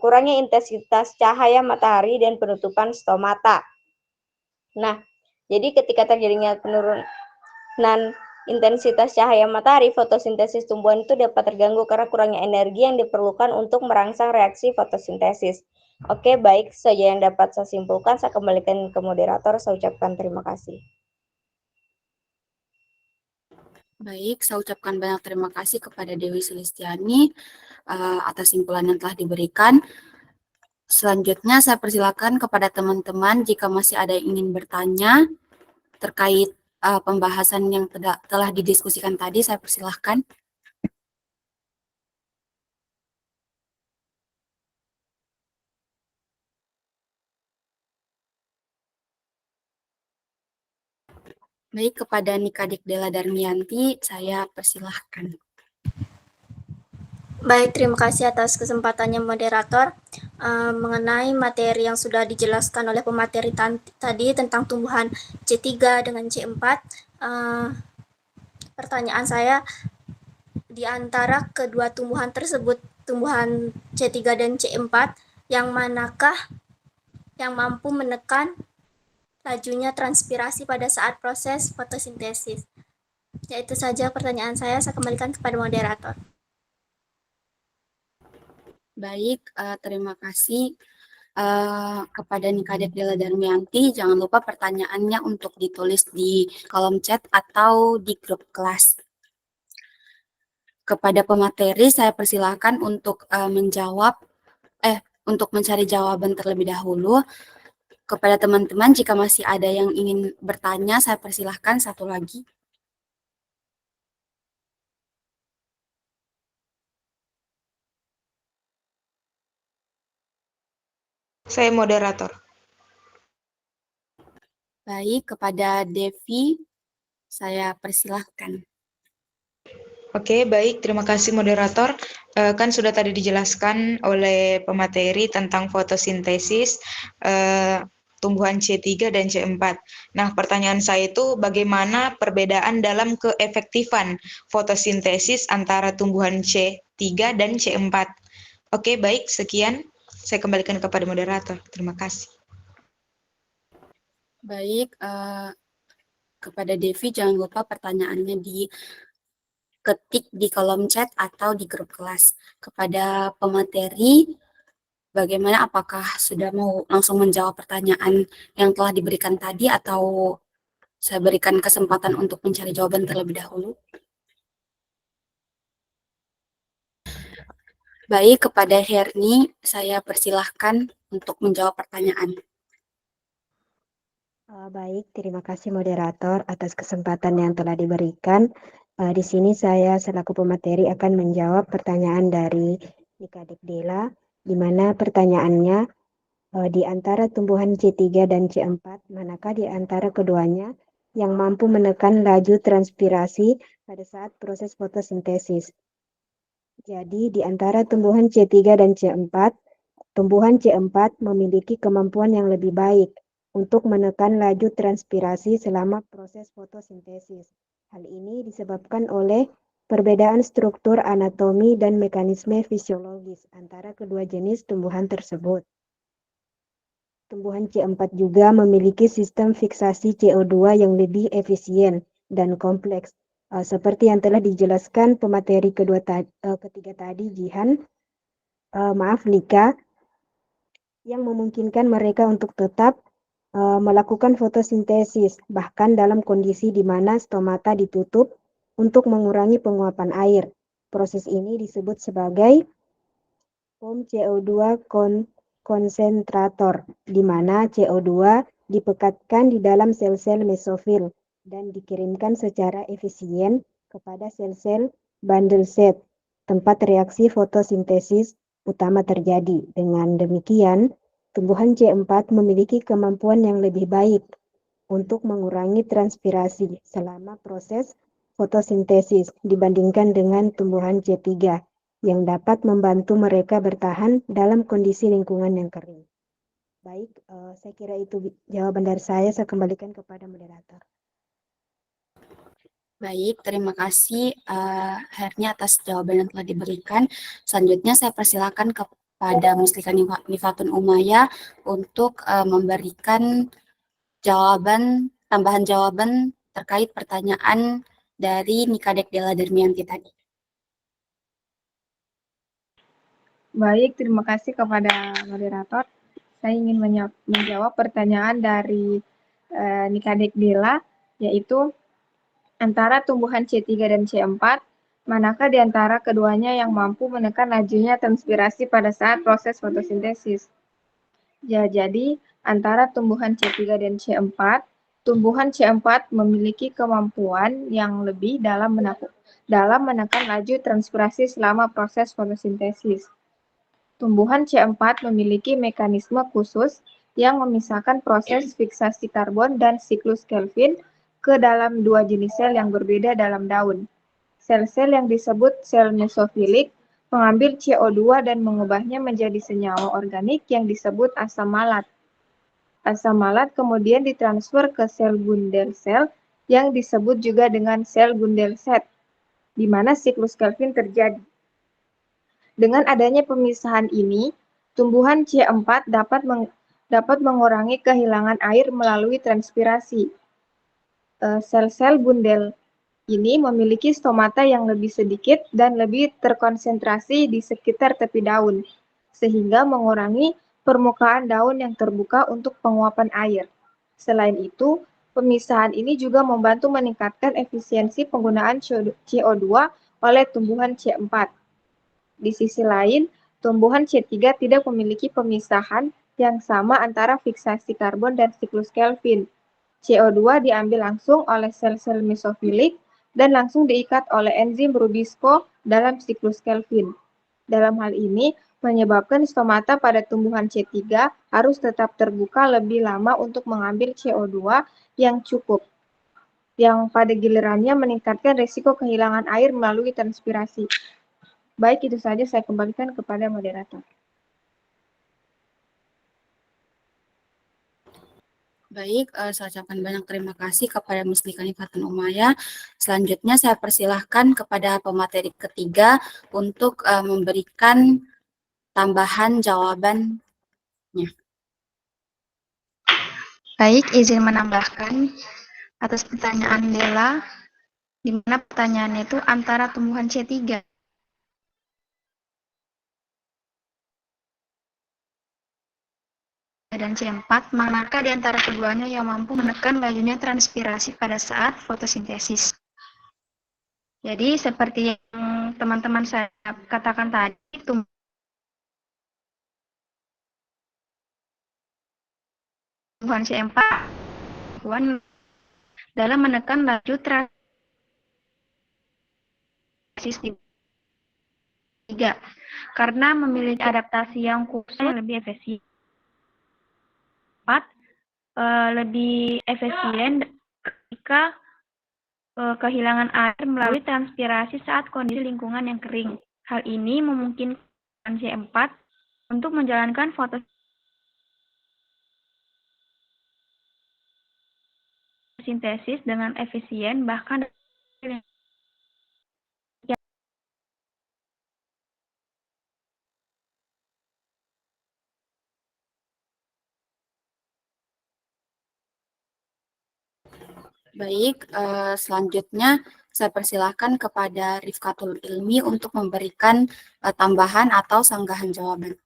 kurangnya intensitas cahaya matahari dan penutupan stomata. Nah, jadi ketika terjadinya penurunan intensitas cahaya matahari, fotosintesis tumbuhan itu dapat terganggu karena kurangnya energi yang diperlukan untuk merangsang reaksi fotosintesis. Oke, baik saja yang dapat saya simpulkan. Saya kembalikan ke moderator. Saya ucapkan terima kasih.
Baik, saya ucapkan banyak terima kasih kepada Dewi Sulistiani atas simpulan yang telah diberikan. Selanjutnya, saya persilakan kepada teman-teman jika masih ada yang ingin bertanya terkait pembahasan yang telah didiskusikan tadi, saya persilahkan. Baik, kepada Nikadik Della Darmianti, saya persilahkan.
Baik, terima kasih atas kesempatannya moderator. Mengenai materi yang sudah dijelaskan oleh pemateri tadi tentang tumbuhan C3 dengan C4, pertanyaan saya, di antara kedua tumbuhan tersebut, tumbuhan C3 dan C4, yang manakah yang mampu menekan lajunya transpirasi pada saat proses fotosintesis? Ya, itu saja pertanyaan saya kembalikan kepada moderator.
Baik, terima kasih kepada Nikadik Della Darmianti. Jangan lupa pertanyaannya untuk ditulis di kolom chat atau di grup kelas. Kepada pemateri, saya persilahkan untuk untuk mencari jawaban terlebih dahulu. Kepada teman-teman, jika masih ada yang ingin bertanya, saya persilahkan satu lagi.
Saya moderator.
Baik, kepada Devi, saya persilahkan.
Oke, baik. Terima kasih moderator. Kan sudah tadi dijelaskan oleh pemateri tentang fotosintesis tumbuhan C3 dan C4. Nah, pertanyaan saya itu bagaimana perbedaan dalam keefektifan fotosintesis antara tumbuhan C3 dan C4? Oke, baik. Sekian. Saya kembalikan kepada moderator. Terima kasih.
Baik, kepada Devi, jangan lupa pertanyaannya diketik di kolom chat atau di grup kelas. Kepada pemateri, bagaimana, apakah sudah mau langsung menjawab pertanyaan yang telah diberikan tadi atau saya berikan kesempatan untuk mencari jawaban terlebih dahulu? Baik, kepada Herni, saya persilahkan untuk menjawab pertanyaan.
Baik, terima kasih moderator atas kesempatan yang telah diberikan. Di sini saya selaku pemateri akan menjawab pertanyaan dari Nikadek Dela, di mana pertanyaannya di antara tumbuhan C3 dan C4, manakah di antara keduanya yang mampu menekan laju transpirasi pada saat proses fotosintesis? Jadi di antara tumbuhan C3 dan C4, tumbuhan C4 memiliki kemampuan yang lebih baik untuk menekan laju transpirasi selama proses fotosintesis. Hal ini disebabkan oleh perbedaan struktur anatomi dan mekanisme fisiologis antara kedua jenis tumbuhan tersebut. Tumbuhan C4 juga memiliki sistem fiksasi CO2 yang lebih efisien dan kompleks. Seperti yang telah dijelaskan pemateri ketiga tadi, Jihan, Lika, yang memungkinkan mereka untuk tetap melakukan fotosintesis, bahkan dalam kondisi di mana stomata ditutup untuk mengurangi penguapan air. Proses ini disebut sebagai pom CO2 konsentrator, di mana CO2 dipekatkan di dalam sel-sel mesofil dan dikirimkan secara efisien kepada sel-sel bundle set, tempat reaksi fotosintesis utama terjadi. Dengan demikian, tumbuhan C4 memiliki kemampuan yang lebih baik untuk mengurangi transpirasi selama proses fotosintesis dibandingkan dengan tumbuhan C3 yang dapat membantu mereka bertahan dalam kondisi lingkungan yang kering. Baik, saya kira itu jawaban dari saya kembalikan kepada moderator.
Baik, terima kasih Herni atas jawaban yang telah diberikan. Selanjutnya saya persilakan kepada Muslika Nifatun Umayya untuk memberikan tambahan jawaban terkait pertanyaan dari Nikadek Dela Darmianti tadi.
Baik, terima kasih kepada moderator. Saya ingin menjawab pertanyaan dari Nikadek Dela, yaitu antara tumbuhan C3 dan C4, manakah di antara keduanya yang mampu menekan lajunya transpirasi pada saat proses fotosintesis? Ya, jadi antara tumbuhan C3 dan C4, tumbuhan C4 memiliki kemampuan yang lebih dalam menekan laju transpirasi selama proses fotosintesis. Tumbuhan C4 memiliki mekanisme khusus yang memisahkan proses fiksasi karbon dan siklus Kelvin ke dalam dua jenis sel yang berbeda dalam daun. Sel-sel yang disebut sel mesofilik mengambil CO2 dan mengubahnya menjadi senyawa organik yang disebut asam malat. Asam malat kemudian ditransfer ke sel bundel sel yang disebut juga dengan sel bundel set, di mana siklus Kelvin terjadi. Dengan adanya pemisahan ini, tumbuhan C4 dapat mengurangi kehilangan air melalui transpirasi. Sel-sel bundel ini memiliki stomata yang lebih sedikit dan lebih terkonsentrasi di sekitar tepi daun, sehingga mengurangi permukaan daun yang terbuka untuk penguapan air. Selain itu, pemisahan ini juga membantu meningkatkan efisiensi penggunaan CO2 oleh tumbuhan C4. Di sisi lain, tumbuhan C3 tidak memiliki pemisahan yang sama antara fiksasi karbon dan siklus Kelvin. CO2 diambil langsung oleh sel-sel mesofilik dan langsung diikat oleh enzim Rubisco dalam siklus Kelvin. Dalam hal ini, menyebabkan stomata pada tumbuhan C3 harus tetap terbuka lebih lama untuk mengambil CO2 yang cukup, yang pada gilirannya meningkatkan risiko kehilangan air melalui transpirasi. Baik, itu saja, saya kembalikan kepada moderator.
Baik, saya ucapkan banyak terima kasih kepada Muslika Nifatun Umayya. Selanjutnya saya persilahkan kepada pemateri ketiga untuk memberikan tambahan jawabannya.
Baik, izin menambahkan atas pertanyaan Dela, di mana pertanyaannya itu antara tumbuhan C3 dan C4, manakah di antara keduanya yang mampu menekan lajunya transpirasi pada saat fotosintesis? Jadi seperti yang teman-teman saya katakan tadi, tumbuhan C4 dalam menekan laju transpirasi 3 karena memiliki adaptasi yang khusus yang lebih efisien. 4 lebih efisien ketika kehilangan air melalui transpirasi saat kondisi lingkungan yang kering. Hal ini memungkinkan C4 untuk menjalankan fotosintesis dengan efisien, bahkan
Baik, selanjutnya saya persilahkan kepada Rifkatul Ilmi untuk memberikan tambahan atau sanggahan jawaban.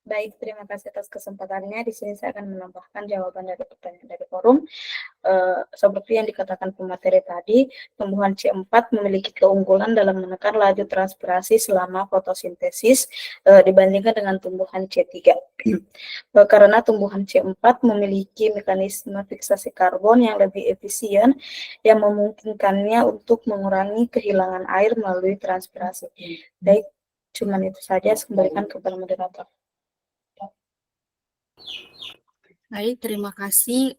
Baik, terima kasih atas kesempatannya. Di sini saya akan menambahkan jawaban dari pertanyaan dari forum. Seperti yang dikatakan pemateri tadi, tumbuhan C4 memiliki keunggulan dalam menekan laju transpirasi selama fotosintesis dibandingkan dengan tumbuhan C3. Karena tumbuhan C4 memiliki mekanisme fiksasi karbon yang lebih efisien yang memungkinkannya untuk mengurangi kehilangan air melalui transpirasi. Baik, cuman itu saja. Saya kembalikan kepada moderator.
Baik, terima kasih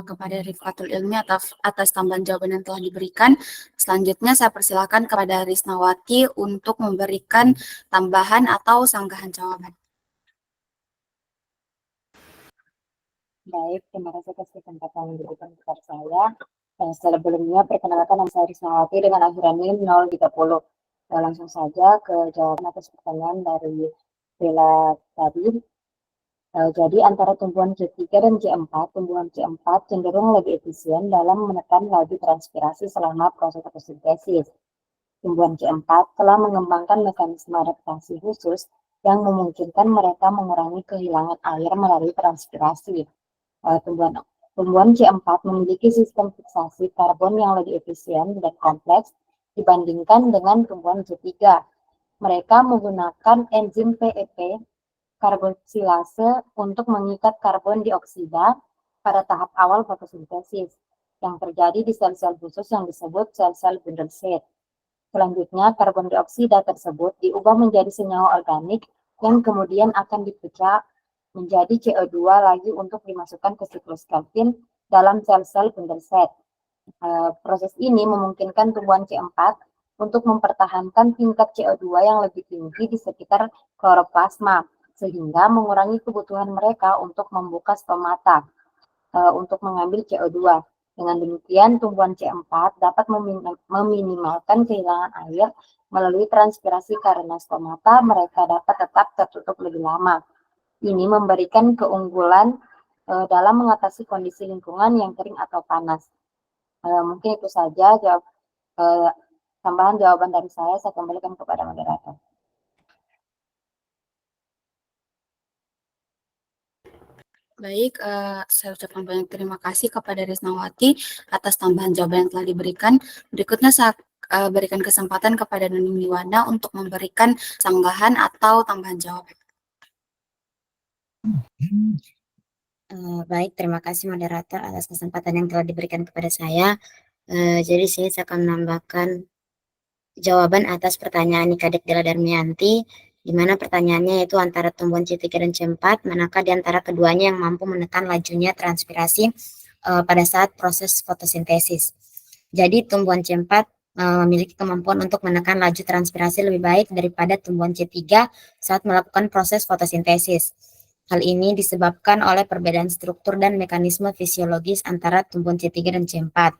kepada Rifkatul Ilmi atas tambahan jawaban yang telah diberikan. Selanjutnya saya persilakan kepada Risnawati untuk memberikan tambahan atau sanggahan jawaban.
Baik, terima kasih atas kesempatan yang diberikan kepada saya. Sebelumnya, perkenalkan nama saya Risnawati dengan akhiran NIM 030. Langsung saja ke jawaban atas pertanyaan dari Bella tadi. Jadi antara tumbuhan C3 dan C4, tumbuhan C4 cenderung lebih efisien dalam menekan laju transpirasi selama proses fotosintesis. Tumbuhan C4 telah mengembangkan mekanisme adaptasi khusus yang memungkinkan mereka mengurangi kehilangan air melalui transpirasi. Tumbuhan C4 memiliki sistem fiksasi karbon yang lebih efisien dan kompleks dibandingkan dengan tumbuhan C3. Mereka menggunakan enzim PEP karboksilase untuk mengikat karbon dioksida pada tahap awal fotosintesis yang terjadi di sel-sel khusus yang disebut sel-sel bundle seed. Selanjutnya, karbon dioksida tersebut diubah menjadi senyawa organik yang kemudian akan dipecah menjadi CO2 lagi untuk dimasukkan ke siklus Calvin dalam sel-sel bundle seed. Proses ini memungkinkan tumbuhan C4 untuk mempertahankan tingkat CO2 yang lebih tinggi di sekitar kloroplasma, sehingga mengurangi kebutuhan mereka untuk membuka stomata untuk mengambil CO2. Dengan demikian, tumbuhan C4 dapat meminimalkan kehilangan air melalui transpirasi karena stomata mereka dapat tetap tertutup lebih lama. Ini memberikan keunggulan dalam mengatasi kondisi lingkungan yang kering atau panas. Mungkin itu saja tambahan jawaban dari saya kembalikan kepada moderator.
Baik, saya ucapkan banyak terima kasih kepada Risnawati atas tambahan jawaban yang telah diberikan. Berikutnya saya berikan kesempatan kepada Nuning Liwana untuk memberikan sanggahan atau tambahan jawaban.
Baik, terima kasih moderator atas kesempatan yang telah diberikan kepada saya. Jadi saya akan menambahkan jawaban atas pertanyaan Nikadek Dela Darmianti, di mana pertanyaannya yaitu antara tumbuhan C3 dan C4, manakah di antara keduanya yang mampu menekan lajunya transpirasi pada saat proses fotosintesis. Jadi tumbuhan C4 memiliki kemampuan untuk menekan laju transpirasi lebih baik daripada tumbuhan C3 saat melakukan proses fotosintesis. Hal ini disebabkan oleh perbedaan struktur dan mekanisme fisiologis antara tumbuhan C3 dan C4.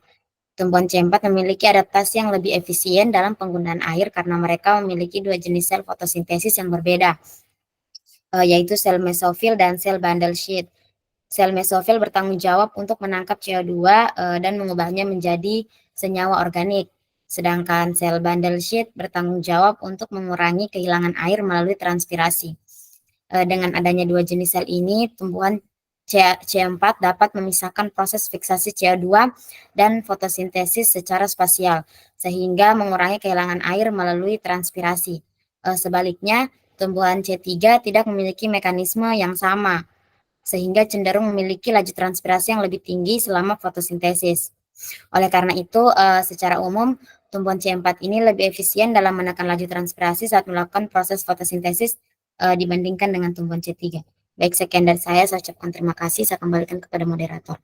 Tumbuhan C4 memiliki adaptasi yang lebih efisien dalam penggunaan air karena mereka memiliki dua jenis sel fotosintesis yang berbeda, yaitu sel mesofil dan sel bundle sheet. Sel mesofil bertanggung jawab untuk menangkap CO2 dan mengubahnya menjadi senyawa organik. Sedangkan sel bundle sheet bertanggung jawab untuk mengurangi kehilangan air melalui transpirasi. Dengan adanya dua jenis sel ini, tumbuhan C4 dapat memisahkan proses fiksasi CO2 dan fotosintesis secara spasial, sehingga mengurangi kehilangan air melalui transpirasi. Sebaliknya, tumbuhan C3 tidak memiliki mekanisme yang sama, sehingga cenderung memiliki laju transpirasi yang lebih tinggi selama fotosintesis. Oleh karena itu, secara umum, tumbuhan C4 ini lebih efisien dalam menekan laju transpirasi saat melakukan proses fotosintesis dibandingkan dengan tumbuhan C3. Baik, sekian dari saya ucapkan terima kasih. Saya kembalikan kepada moderator.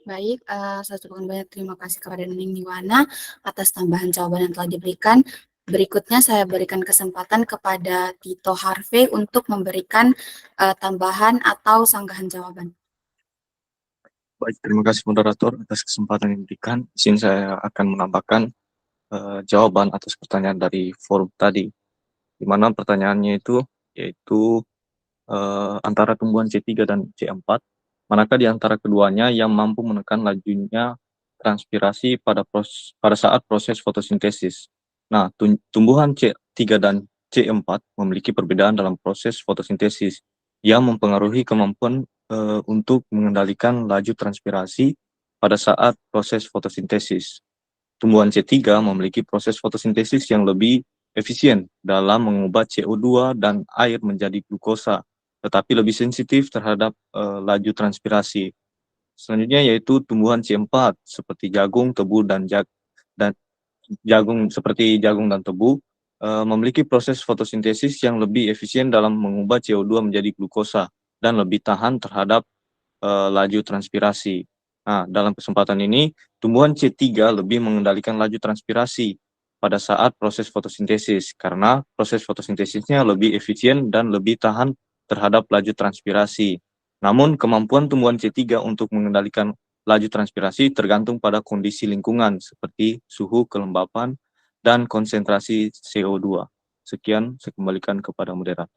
Baik, saya ucapkan banyak terima kasih kepada Nining Niwana atas tambahan jawaban yang telah diberikan. Berikutnya saya berikan kesempatan kepada Tito Harvey untuk memberikan tambahan atau sanggahan jawaban.
Baik, terima kasih moderator atas kesempatan yang diberikan. Di sini saya akan menambahkan jawaban atas pertanyaan dari forum tadi, di mana pertanyaannya itu yaitu antara tumbuhan C3 dan C4, manakah di antara keduanya yang mampu menekan lajunya transpirasi pada saat proses fotosintesis. Nah, tumbuhan C3 dan C4 memiliki perbedaan dalam proses fotosintesis yang mempengaruhi kemampuan untuk mengendalikan laju transpirasi pada saat proses fotosintesis. Tumbuhan C3 memiliki proses fotosintesis yang lebih efisien dalam mengubah CO2 dan air menjadi glukosa, tetapi lebih sensitif terhadap laju transpirasi. Selanjutnya yaitu tumbuhan C4 seperti jagung, tebu, dan jagung dan tebu memiliki proses fotosintesis yang lebih efisien dalam mengubah CO2 menjadi glukosa dan lebih tahan terhadap laju transpirasi. Nah, dalam kesempatan ini, tumbuhan C3 lebih mengendalikan laju transpirasi pada saat proses fotosintesis, karena proses fotosintesisnya lebih efisien dan lebih tahan terhadap laju transpirasi. Namun, kemampuan tumbuhan C3 untuk mengendalikan laju transpirasi tergantung pada kondisi lingkungan, seperti suhu, kelembapan, dan konsentrasi CO2. Sekian, saya kembalikan kepada moderator.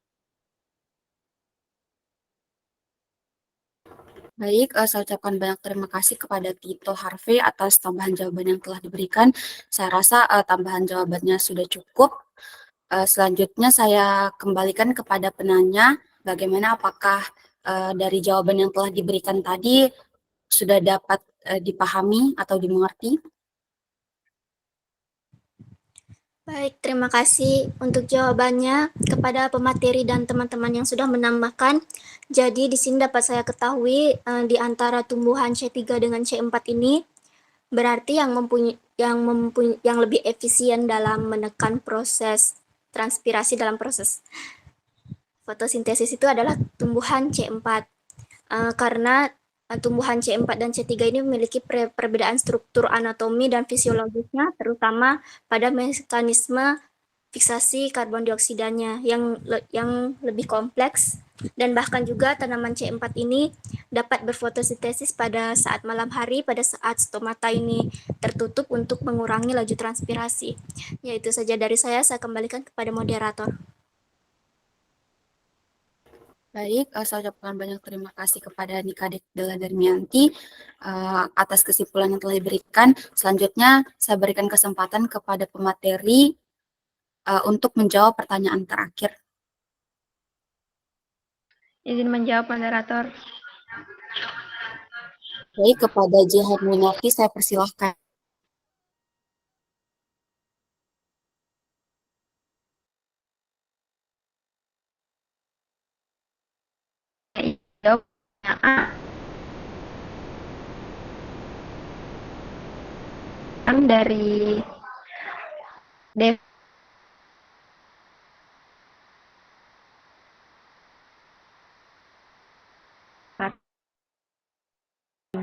Baik, saya ucapkan banyak terima kasih kepada Tito Harvey atas tambahan jawaban yang telah diberikan. Saya rasa tambahan jawabannya sudah cukup. Selanjutnya saya kembalikan kepada penanya, bagaimana apakah dari jawaban yang telah diberikan tadi sudah dapat dipahami atau dimengerti?
Baik, terima kasih untuk jawabannya kepada pemateri dan teman-teman yang sudah menambahkan. Jadi di sini dapat saya ketahui di antara tumbuhan C3 dengan C4 ini berarti yang lebih efisien dalam menekan proses transpirasi dalam proses fotosintesis itu adalah tumbuhan C4. Karena tumbuhan C4 dan C3 ini memiliki perbedaan struktur anatomi dan fisiologisnya, terutama pada mekanisme fiksasi karbon dioksidanya yang lebih kompleks, dan bahkan juga tanaman C4 ini dapat berfotosintesis pada saat malam hari, pada saat stomata ini tertutup untuk mengurangi laju transpirasi. Ya, itu saja dari saya kembalikan kepada moderator.
Baik, saya ucapkan banyak terima kasih kepada Nikadek Della Darmianti atas kesimpulan yang telah diberikan. Selanjutnya, saya berikan kesempatan kepada pemateri untuk menjawab pertanyaan terakhir.
Izin menjawab, moderator.
Baik, kepada J. Herminarti, saya persilahkan.
Jawab dari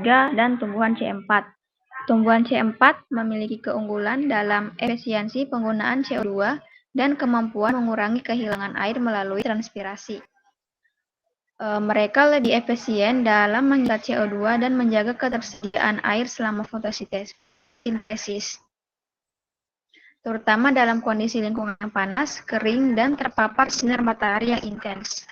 dan tumbuhan C4. Tumbuhan C4 memiliki keunggulan dalam efisiensi penggunaan CO2 dan kemampuan mengurangi kehilangan air melalui transpirasi. Mereka lebih efisien dalam menyerap CO2 dan menjaga ketersediaan air selama fotosintesis, terutama dalam kondisi lingkungan yang panas, kering, dan terpapar sinar matahari yang intens.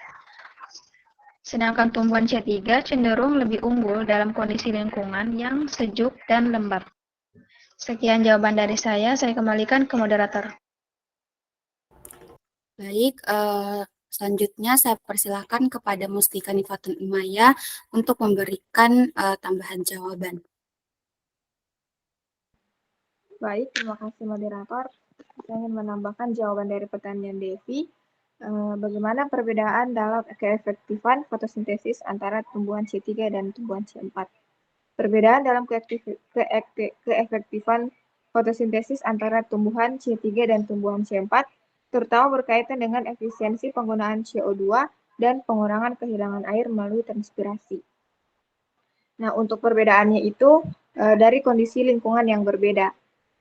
Sedangkan tumbuhan C3 cenderung lebih unggul dalam kondisi lingkungan yang sejuk dan lembab. Sekian jawaban dari saya kembalikan ke moderator.
Baik, selanjutnya saya persilakan kepada Mustika Nifatun Imaya untuk memberikan tambahan jawaban.
Baik, terima kasih moderator. Saya ingin menambahkan jawaban dari pertanyaan Devi. Bagaimana perbedaan dalam keefektifan fotosintesis antara tumbuhan C3 dan tumbuhan C4? Perbedaan dalam keefektifan fotosintesis antara tumbuhan C3 dan tumbuhan C4 terutama berkaitan dengan efisiensi penggunaan CO2 dan pengurangan kehilangan air melalui transpirasi. Nah, untuk perbedaannya itu dari kondisi lingkungan yang berbeda.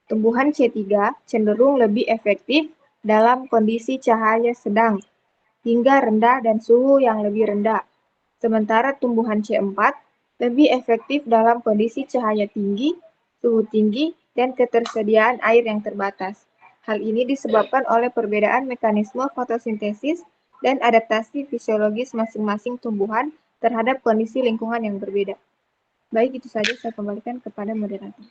Tumbuhan C3 cenderung lebih efektif dalam kondisi cahaya sedang hingga rendah dan suhu yang lebih rendah. Sementara tumbuhan C4 lebih efektif dalam kondisi cahaya tinggi, suhu tinggi, dan ketersediaan air yang terbatas. Hal ini disebabkan oleh perbedaan mekanisme fotosintesis dan adaptasi fisiologis masing-masing tumbuhan terhadap kondisi lingkungan yang berbeda. Baik, itu saja saya kembalikan kepada moderator.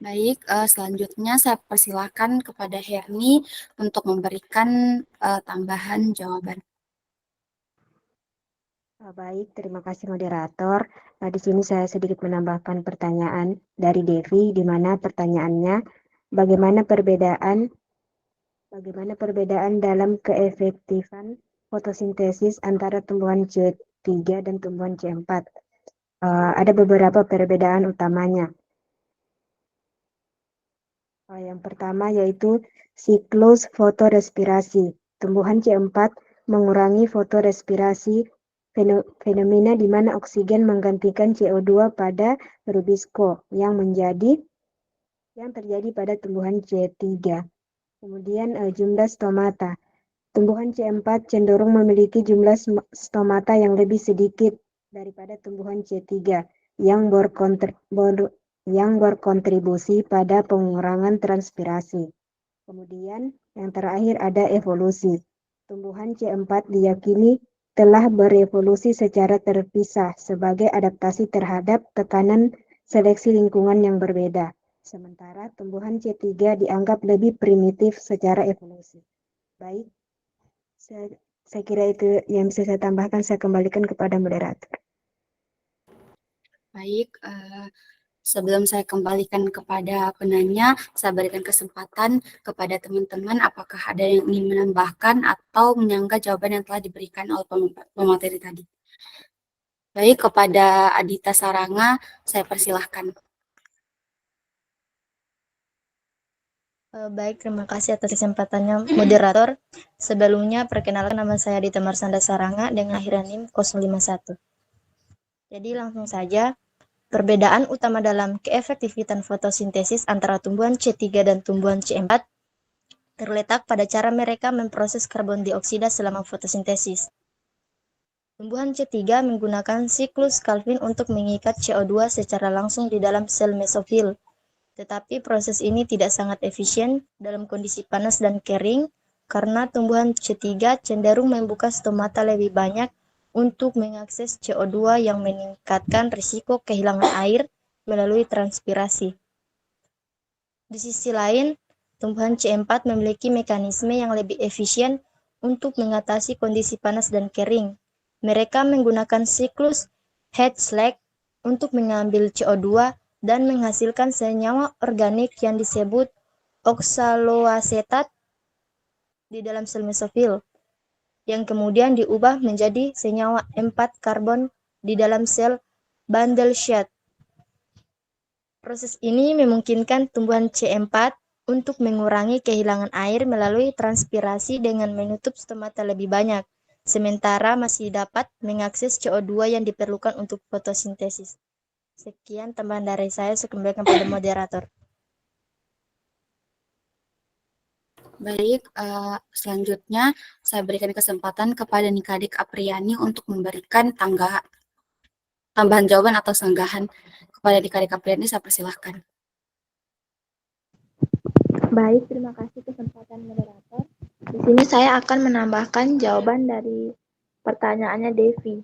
Baik, selanjutnya saya persilakan kepada Herni untuk memberikan tambahan jawaban.
Baik, terima kasih moderator. Di sini saya sedikit menambahkan pertanyaan dari Devi, di mana pertanyaannya, bagaimana perbedaan dalam keefektifan fotosintesis antara tumbuhan C3 dan tumbuhan C4? Ada beberapa perbedaan utamanya. Yang pertama yaitu siklus fotorespirasi. Tumbuhan C4 mengurangi fotorespirasi, fenomena di mana oksigen menggantikan CO2 pada rubisco yang terjadi pada tumbuhan C3. Kemudian jumlah stomata. Tumbuhan C4 cenderung memiliki jumlah stomata yang lebih sedikit daripada tumbuhan C3 yang berkontribusi pada pengurangan transpirasi. Kemudian yang terakhir ada evolusi. Tumbuhan C4 diyakini telah berevolusi secara terpisah sebagai adaptasi terhadap tekanan seleksi lingkungan yang berbeda. Sementara tumbuhan C3 dianggap lebih primitif secara evolusi. Baik, saya kira itu yang bisa saya tambahkan. Saya kembalikan kepada moderator.
Baik, sebelum saya kembalikan kepada penanya, saya berikan kesempatan kepada teman-teman apakah ada yang ingin menambahkan atau menyanggah jawaban yang telah diberikan oleh pemateri tadi. Baik, kepada Adita Saranga, saya persilahkan.
Baik, terima kasih atas kesempatannya moderator. Sebelumnya, perkenalkan nama saya Adita Marsanda Saranga dengan akhiran NIM 051. Jadi langsung saja, perbedaan utama dalam keefektifan fotosintesis antara tumbuhan C3 dan tumbuhan C4 terletak pada cara mereka memproses karbon dioksida selama fotosintesis. Tumbuhan C3 menggunakan siklus Calvin untuk mengikat CO2 secara langsung di dalam sel mesofil. Tetapi proses ini tidak sangat efisien dalam kondisi panas dan kering karena tumbuhan C3 cenderung membuka stomata lebih banyak untuk mengakses CO2 yang meningkatkan risiko kehilangan air melalui transpirasi. Di sisi lain, tumbuhan C4 memiliki mekanisme yang lebih efisien untuk mengatasi kondisi panas dan kering. Mereka menggunakan siklus Hertzsprung untuk mengambil CO2 dan menghasilkan senyawa organik yang disebut oksaloasetat di dalam sel mesofil, yang kemudian diubah menjadi senyawa 4 karbon di dalam sel Bandelschaft. Proses ini memungkinkan tumbuhan C4 untuk mengurangi kehilangan air melalui transpirasi dengan menutup stomata lebih banyak, sementara masih dapat mengakses CO2 yang diperlukan untuk fotosintesis. Sekian tambahan dari saya kembalikan pada moderator.
Baik, selanjutnya saya berikan kesempatan kepada Nikadik Apriani untuk memberikan tambahan jawaban atau sanggahan. Kepada Nikadik Apriani, saya persilahkan.
Baik, terima kasih kesempatan moderator. Di sini saya akan menambahkan jawaban dari pertanyaannya Devi.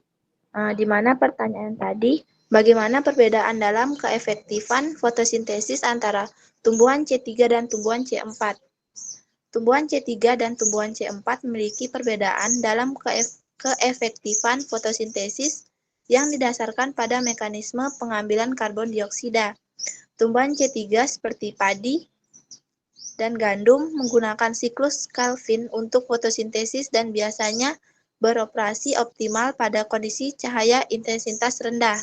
Di mana pertanyaan tadi,
Bagaimana perbedaan dalam keefektifan fotosintesis antara tumbuhan C3 dan tumbuhan C4? Tumbuhan C3 dan tumbuhan C4 memiliki perbedaan dalam keefektifan fotosintesis yang didasarkan pada mekanisme pengambilan karbon dioksida. Tumbuhan C3 seperti padi dan gandum menggunakan siklus Calvin untuk fotosintesis dan biasanya beroperasi optimal pada kondisi cahaya intensitas rendah.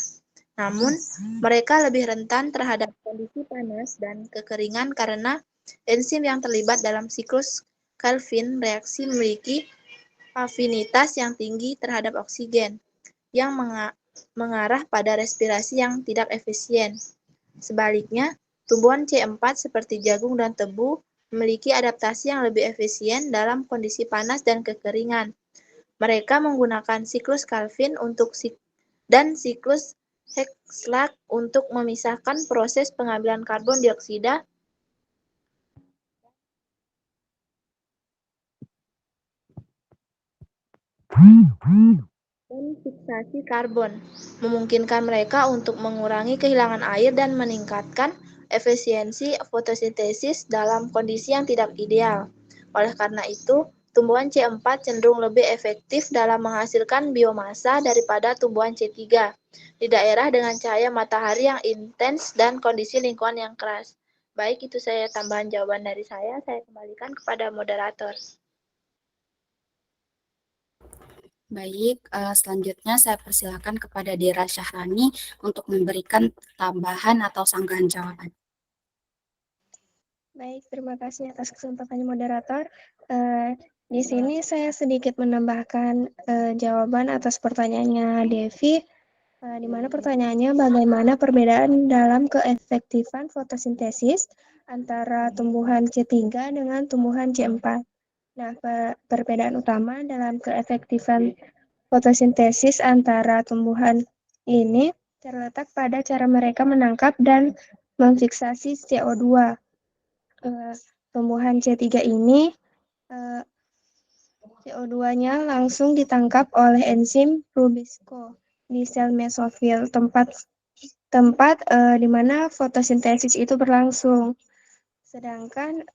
Namun, mereka lebih rentan terhadap kondisi panas dan kekeringan karena enzim yang terlibat dalam siklus Calvin reaksi memiliki afinitas yang tinggi terhadap oksigen, yang mengarah pada respirasi yang tidak efisien. Sebaliknya, tumbuhan C4 seperti jagung dan tebu memiliki adaptasi yang lebih efisien dalam kondisi panas dan kekeringan. Mereka menggunakan siklus Calvin dan siklus Hertzsprung untuk memisahkan proses pengambilan karbon dioksida dan fiksasi karbon, memungkinkan mereka untuk mengurangi kehilangan air dan meningkatkan efisiensi fotosintesis dalam kondisi yang tidak ideal. Oleh karena itu, tumbuhan C4 cenderung lebih efektif dalam menghasilkan biomasa daripada tumbuhan C3 di daerah dengan cahaya matahari yang intens dan kondisi lingkungan yang keras. Baik, itu saya tambahan jawaban dari saya kembalikan kepada moderator.
Baik, selanjutnya saya persilakan kepada Dira Syahrani untuk memberikan tambahan atau sanggahan jawaban.
Baik, terima kasih atas kesempatannya moderator. Di sini saya sedikit menambahkan jawaban atas pertanyaannya Devi, di mana pertanyaannya bagaimana perbedaan dalam keefektifan fotosintesis antara tumbuhan C3 dengan tumbuhan C4. Nah, perbedaan utama dalam keefektifan fotosintesis antara tumbuhan ini terletak pada cara mereka menangkap dan memfiksasi CO2. Tumbuhan C3 ini CO2-nya langsung ditangkap oleh enzim rubisco di sel mesofil, tempat di mana fotosintesis itu berlangsung. Sedangkan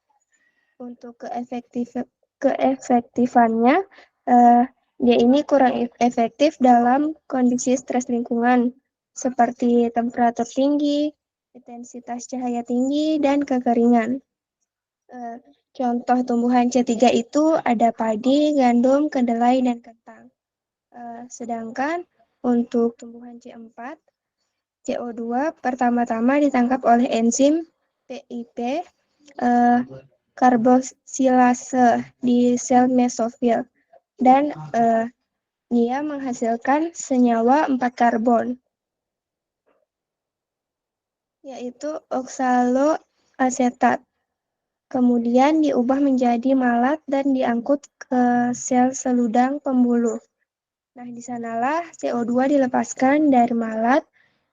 untuk keefektifannya, dia ini kurang efektif dalam kondisi stres lingkungan, seperti temperatur tinggi, intensitas cahaya tinggi, dan kekeringan. Contoh tumbuhan C3 itu ada padi, gandum, kedelai, dan kentang. Sedangkan untuk tumbuhan C4, CO2 pertama-tama ditangkap oleh enzim PIP karbosilase di sel mesofil dan dia menghasilkan senyawa 4 karbon, yaitu oksaloasetat. Kemudian diubah menjadi malat dan diangkut ke sel seludang pembuluh. Nah, di sanalah CO2 dilepaskan dari malat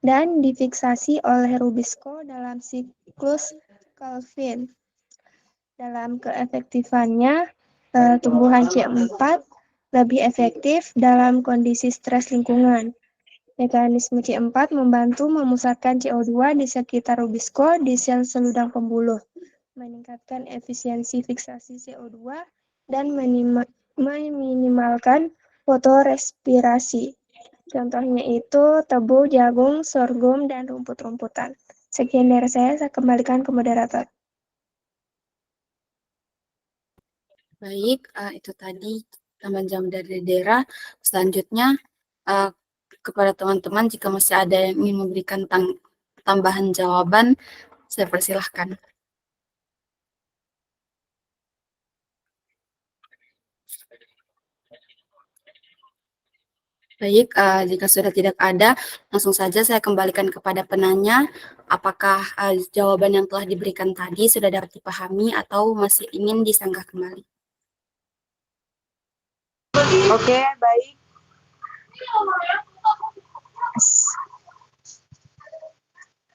dan difiksasi oleh rubisco dalam siklus Calvin. Dalam keefektifannya, tumbuhan C4 lebih efektif dalam kondisi stres lingkungan. Mekanisme C4 membantu memusatkan CO2 di sekitar rubisco di sel seludang pembuluh, meningkatkan efisiensi fiksasi CO2, dan meminimalkan fotorespirasi. Contohnya itu tebu, jagung, sorghum, dan rumput-rumputan. Sekian dari saya kembalikan ke moderator.
Baik, itu tadi tambahan jam dari Dera. Selanjutnya, kepada teman-teman, jika masih ada yang ingin memberikan tambahan jawaban, saya persilahkan. Baik, jika sudah tidak ada, langsung saja saya kembalikan kepada penanya. Apakah jawaban yang telah diberikan tadi sudah dapat dipahami atau masih ingin disanggah kembali?
Oke, baik.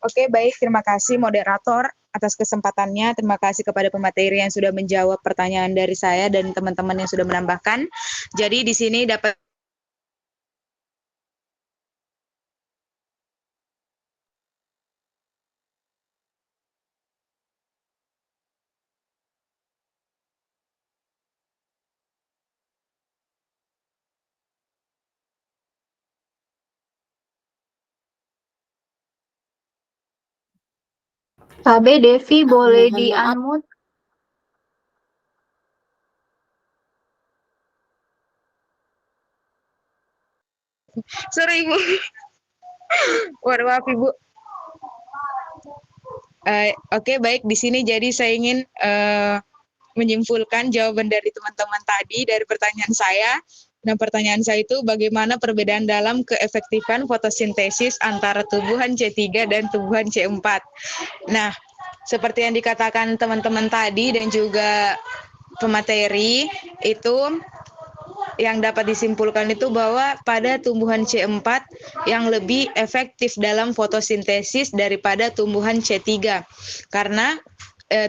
Oke, baik. Terima kasih moderator atas kesempatannya. Terima kasih kepada pemateri yang sudah menjawab pertanyaan dari saya dan teman-teman yang sudah menambahkan. Jadi di sini dapat
KB Devi boleh
Mohon
di
maaf.
unmute.
Sorry Ibu. Waduh, maaf Ibu. Oke, baik. Di sini jadi saya ingin menyimpulkan jawaban dari teman-teman tadi dari pertanyaan saya. Nah, pertanyaan saya itu bagaimana perbedaan dalam keefektifan fotosintesis antara tumbuhan C3 dan tumbuhan C4. Nah, seperti yang dikatakan teman-teman tadi dan juga pemateri, itu yang dapat disimpulkan itu bahwa pada tumbuhan C4 yang lebih efektif dalam fotosintesis daripada tumbuhan C3. Karena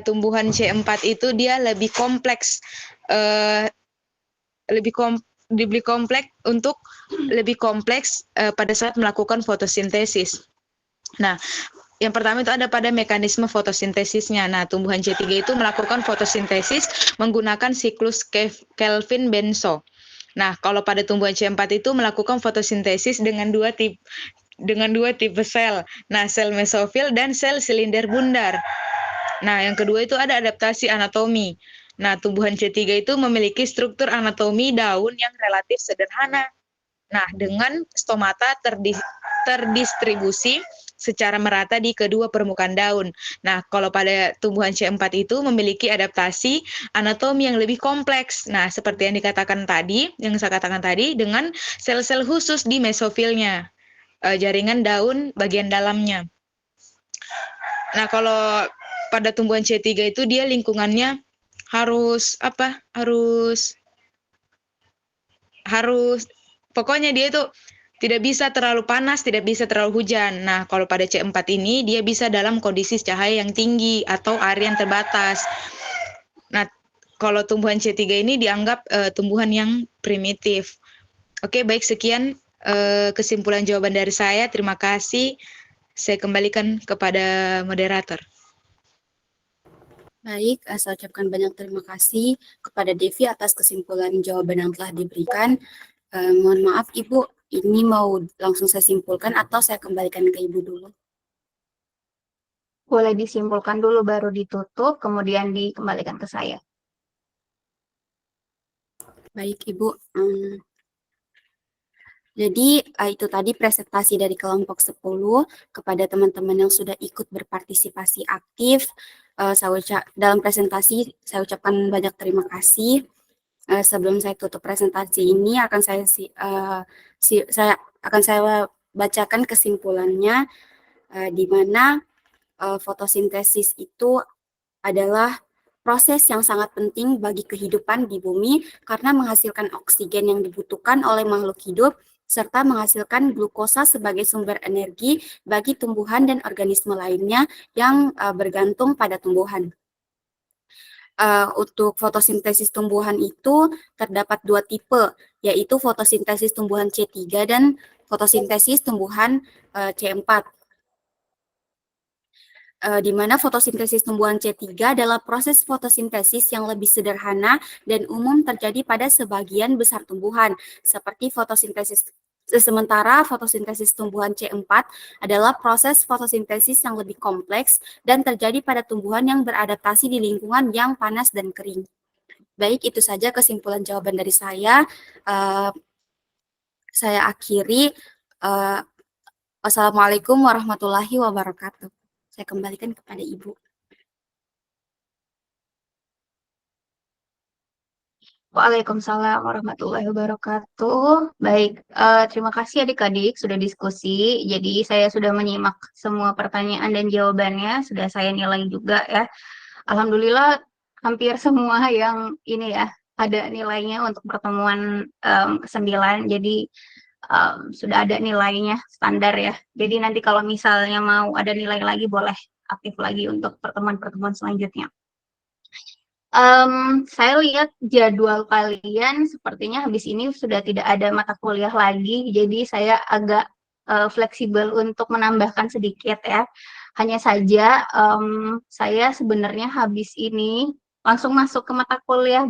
tumbuhan C4 itu dia lebih kompleks, lebih kompleks pada saat melakukan fotosintesis. Nah, yang pertama itu ada pada mekanisme fotosintesisnya. Nah, tumbuhan C3 itu melakukan fotosintesis menggunakan siklus Kelvin-Benso. Nah, kalau pada tumbuhan C4 itu melakukan fotosintesis dengan dua tipe sel. Nah, sel mesofil dan sel silinder bundar. Nah, yang kedua itu ada adaptasi anatomi. Nah, tumbuhan C3 itu memiliki struktur anatomi daun yang relatif sederhana. Nah, dengan stomata terdistribusi secara merata di kedua permukaan daun. Nah, kalau pada tumbuhan C4 itu memiliki adaptasi anatomi yang lebih kompleks. Nah, seperti yang saya katakan tadi, dengan sel-sel khusus di mesofilnya, jaringan daun bagian dalamnya. Nah, kalau pada tumbuhan C3 itu dia lingkungannya harus pokoknya dia itu tidak bisa terlalu panas, tidak bisa terlalu hujan. Nah, kalau pada C4 ini dia bisa dalam kondisi cahaya yang tinggi atau air yang terbatas. Nah, kalau tumbuhan C3 ini dianggap tumbuhan yang primitif. Oke, baik, sekian kesimpulan jawaban dari saya. Terima kasih. Saya kembalikan kepada moderator.
Baik, saya ucapkan banyak terima kasih kepada Devi atas kesimpulan jawaban yang telah diberikan. Mohon maaf Ibu, ini mau langsung saya simpulkan atau saya kembalikan ke Ibu dulu?
Boleh disimpulkan dulu baru ditutup, kemudian dikembalikan ke saya.
Baik Ibu. Jadi itu tadi presentasi dari kelompok 10 kepada teman-teman yang sudah ikut berpartisipasi aktif. Dalam presentasi saya ucapkan banyak terima kasih. Sebelum saya tutup presentasi ini akan saya bacakan kesimpulannya, di mana fotosintesis itu adalah proses yang sangat penting bagi kehidupan di bumi karena menghasilkan oksigen yang dibutuhkan oleh makhluk hidup serta menghasilkan glukosa sebagai sumber energi bagi tumbuhan dan organisme lainnya yang bergantung pada tumbuhan. Untuk fotosintesis tumbuhan itu terdapat dua tipe, yaitu fotosintesis tumbuhan C3 dan fotosintesis tumbuhan C4. Di mana fotosintesis tumbuhan C3 adalah proses fotosintesis yang lebih sederhana dan umum terjadi pada sebagian besar tumbuhan, seperti fotosintesis. Sementara fotosintesis tumbuhan C4 adalah proses fotosintesis yang lebih kompleks dan terjadi pada tumbuhan yang beradaptasi di lingkungan yang panas dan kering. Baik, itu saja kesimpulan jawaban dari saya. Saya akhiri. Wassalamualaikum warahmatullahi wabarakatuh. Saya kembalikan kepada Ibu.
Waalaikumsalam warahmatullahi wabarakatuh. Baik, terima kasih adik-adik sudah diskusi. Jadi saya sudah menyimak semua pertanyaan dan jawabannya, sudah saya nilai juga ya. Alhamdulillah hampir semua yang ini ya ada nilainya untuk pertemuan ke-9. Jadi sudah ada nilainya standar ya. Jadi nanti kalau misalnya mau ada nilai lagi boleh aktif lagi untuk pertemuan-pertemuan selanjutnya. Saya lihat jadwal kalian sepertinya habis ini sudah tidak ada mata kuliah lagi, jadi saya agak fleksibel untuk menambahkan sedikit ya. Hanya saja saya sebenarnya habis ini langsung masuk ke mata kuliah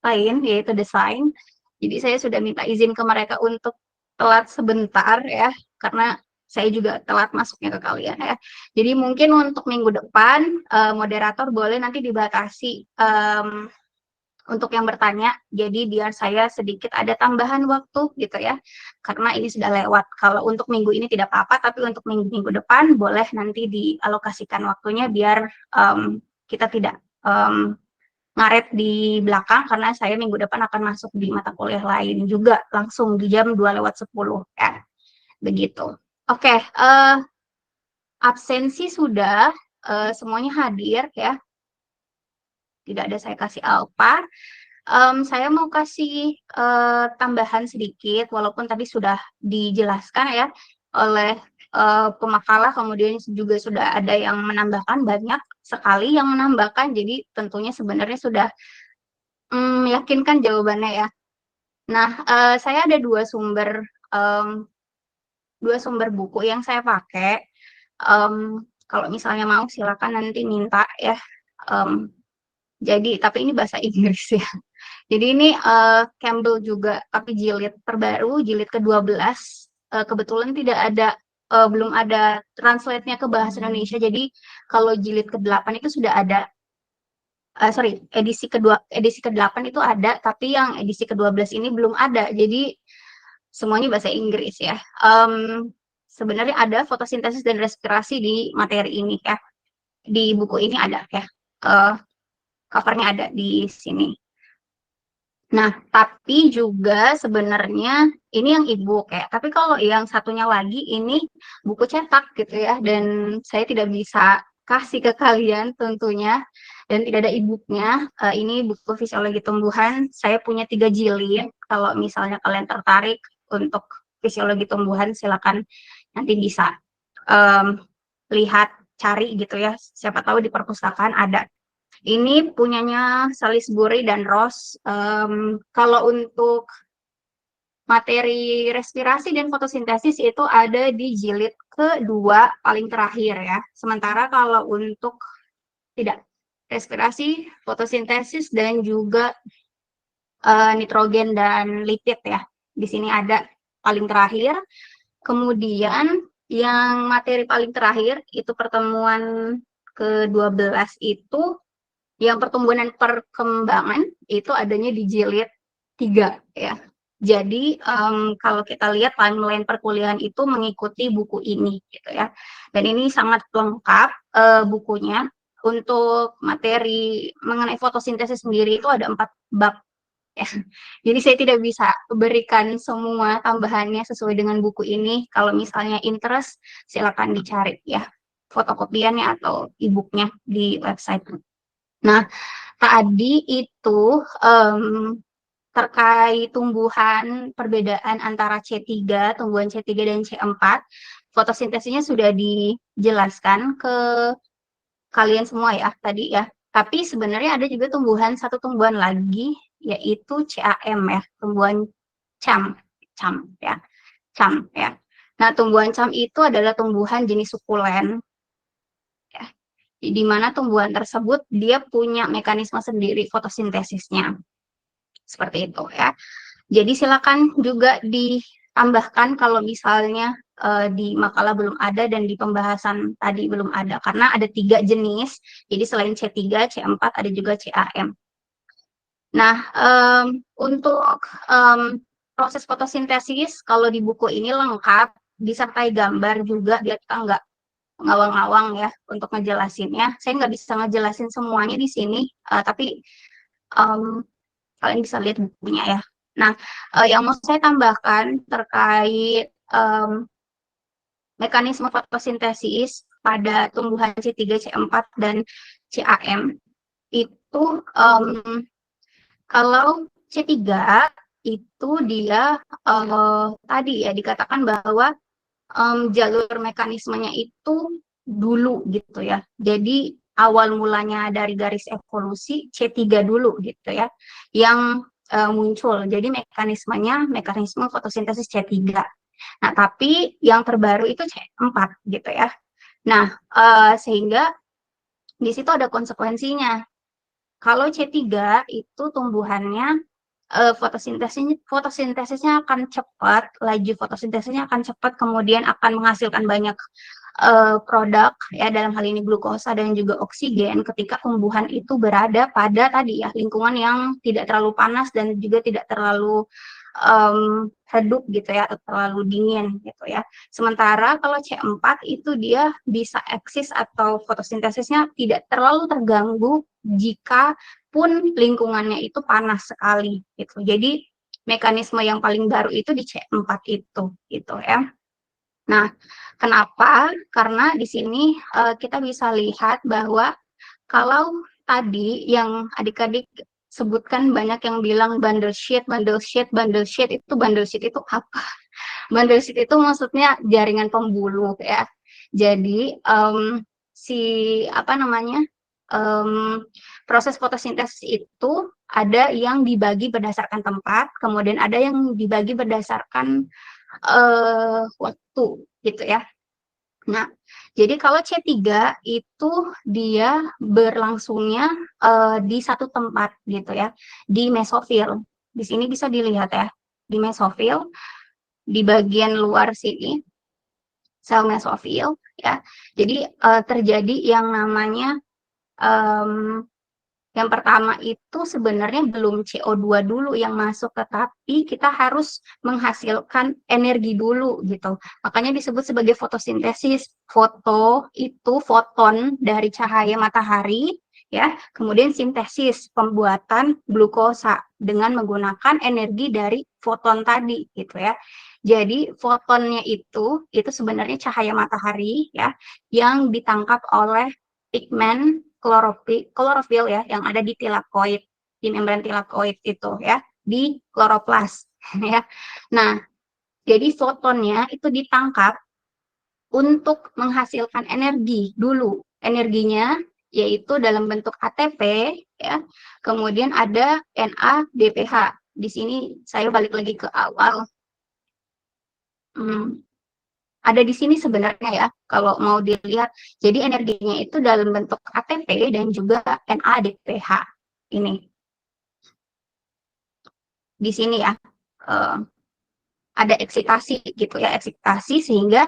lain, yaitu desain. Jadi saya sudah minta izin ke mereka untuk telat sebentar ya, karena saya juga telat masuknya ke kalian ya. Jadi mungkin untuk minggu depan moderator boleh nanti dibatasi untuk yang bertanya, jadi biar saya sedikit ada tambahan waktu gitu ya, karena ini sudah lewat. Kalau untuk minggu ini tidak apa-apa, tapi untuk minggu-minggu depan boleh nanti dialokasikan waktunya biar kita tidak ngaret di belakang, karena saya minggu depan akan masuk di mata kuliah lain juga, langsung di jam 2:10 ya, begitu. Oke, absensi sudah, semuanya hadir ya. Tidak ada saya kasih alpha. Saya mau kasih tambahan sedikit, walaupun tadi sudah dijelaskan ya oleh pemakalah, kemudian juga sudah ada yang menambahkan, banyak sekali yang menambahkan, jadi tentunya sebenarnya sudah meyakinkan jawabannya ya. Nah, saya ada dua sumber buku yang saya pakai. Kalau misalnya mau silakan nanti minta ya. Jadi, tapi ini bahasa Inggris ya. Jadi ini Campbell juga, tapi jilid terbaru, jilid ke-12. Kebetulan tidak ada, belum ada translate-nya ke bahasa Indonesia. Jadi kalau jilid ke-8 itu sudah ada. Edisi ke-8 itu ada, tapi yang edisi ke-12 ini belum ada. Jadi semuanya bahasa Inggris ya. Sebenarnya ada fotosintesis dan respirasi di materi ini ya. Di buku ini ada ya. Covernya ada di sini. Nah, tapi juga sebenarnya ini yang e-book ya. Tapi kalau yang satunya lagi ini buku cetak gitu ya. Dan saya tidak bisa kasih ke kalian tentunya. Dan tidak ada e-booknya. Ini buku fisiologi tumbuhan. Saya punya 3 jilid. Kalau misalnya kalian tertarik untuk fisiologi tumbuhan, silakan nanti bisa lihat, cari gitu ya. Siapa tahu di perpustakaan ada. Ini punyanya Salisbury dan Ross. Kalau untuk materi respirasi dan fotosintesis itu ada di jilid kedua paling terakhir ya. Sementara kalau untuk tidak respirasi, fotosintesis dan juga nitrogen dan lipid ya, di sini ada paling terakhir. Kemudian yang materi paling terakhir itu pertemuan ke-12 itu yang pertumbuhan dan perkembangan itu adanya di jilid 3 ya. Jadi kalau kita lihat timeline perkuliahan itu mengikuti buku ini gitu ya. Dan ini sangat lengkap bukunya. Untuk materi mengenai fotosintesis sendiri itu ada 4 bab ya. Jadi saya tidak bisa berikan semua tambahannya sesuai dengan buku ini. Kalau misalnya interest silakan dicari ya fotokopiannya atau e-booknya di website. Nah, tadi itu terkait tumbuhan, perbedaan antara C3, tumbuhan C3 dan C4, fotosintesisnya sudah dijelaskan ke kalian semua ya tadi ya. Tapi sebenarnya ada juga satu tumbuhan lagi, yaitu CAM ya, tumbuhan cam ya. Nah, tumbuhan cam itu adalah tumbuhan jenis sukulen. Di mana tumbuhan tersebut dia punya mekanisme sendiri fotosintesisnya. Seperti itu ya. Jadi silakan juga ditambahkan kalau misalnya di makalah belum ada dan di pembahasan tadi belum ada. Karena ada 3 jenis, jadi selain C3, C4 ada juga CAM. Nah, untuk proses fotosintesis, kalau di buku ini lengkap, disertai gambar juga, biar kita nggak ngawang-ngawang ya untuk ngejelasinnya. Saya nggak bisa ngejelasin semuanya di sini, tapi kalian bisa lihat bukunya ya. Nah, yang mau saya tambahkan terkait mekanisme fotosintesis pada tumbuhan C3, C4, dan CAM itu kalau C3 itu dia tadi ya dikatakan bahwa jalur mekanismenya itu dulu gitu ya. Jadi awal mulanya dari garis evolusi C3 dulu gitu ya yang muncul. Jadi mekanisme fotosintesis C3. Nah, tapi yang terbaru itu C4 gitu ya. Nah, sehingga di situ ada konsekuensinya. Kalau C3 itu tumbuhannya fotosintesisnya akan cepat, laju fotosintesisnya akan cepat, kemudian akan menghasilkan banyak produk ya, dalam hal ini glukosa dan juga oksigen, ketika tumbuhan itu berada pada tadi ya lingkungan yang tidak terlalu panas dan juga tidak terlalu redup gitu ya, atau terlalu dingin gitu ya. Sementara kalau C4 itu dia bisa eksis atau fotosintesisnya tidak terlalu terganggu jika pun lingkungannya itu panas sekali gitu. Jadi mekanisme yang paling baru itu di C4 itu gitu ya. Nah, kenapa? Karena di sini kita bisa lihat bahwa kalau tadi yang adik-adik sebutkan banyak yang bilang bundle sheet itu apa? Bundle sheet itu maksudnya jaringan pembuluh ya. Jadi proses fotosintesis itu ada yang dibagi berdasarkan tempat, kemudian ada yang dibagi berdasarkan waktu gitu ya. Nah, jadi kalau C3 itu dia berlangsungnya di satu tempat gitu ya, di mesofil. Di sini bisa dilihat ya, di mesofil, di bagian luar sini, sel mesofil ya. Jadi terjadi yang namanya yang pertama itu sebenarnya belum CO2 dulu yang masuk, tetapi kita harus menghasilkan energi dulu gitu. Makanya disebut sebagai fotosintesis. Foto itu foton dari cahaya matahari ya. Kemudian sintesis, pembuatan glukosa dengan menggunakan energi dari foton tadi gitu ya. Jadi fotonnya itu sebenarnya cahaya matahari ya, yang ditangkap oleh pigmen klorofil ya, yang ada di tilakoid, di membran tilakoid itu ya, di kloroplas ya. Nah, jadi fotonnya itu ditangkap untuk menghasilkan energi dulu. Energinya yaitu dalam bentuk ATP ya. Kemudian ada NADPH. Di sini saya balik lagi ke awal. Ada di sini sebenarnya ya, kalau mau dilihat. Jadi energinya itu dalam bentuk ATP dan juga NADPH. Ini. Di sini ya, ada eksitasi gitu ya, eksitasi sehingga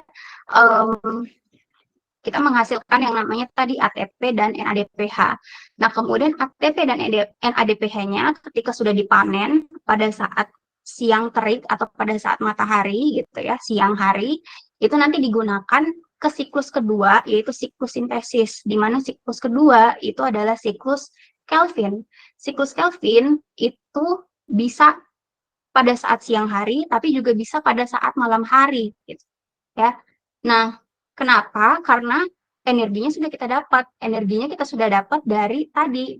kita menghasilkan yang namanya tadi ATP dan NADPH. Nah, kemudian ATP dan NADPH-nya ketika sudah dipanen pada saat siang terik atau pada saat matahari gitu ya, siang hari, itu nanti digunakan ke siklus kedua, yaitu siklus sintesis, di mana siklus kedua itu adalah siklus Kelvin. Siklus Kelvin itu bisa pada saat siang hari, tapi juga bisa pada saat malam hari, gitu ya. Nah, kenapa? Karena energinya kita sudah dapat dari tadi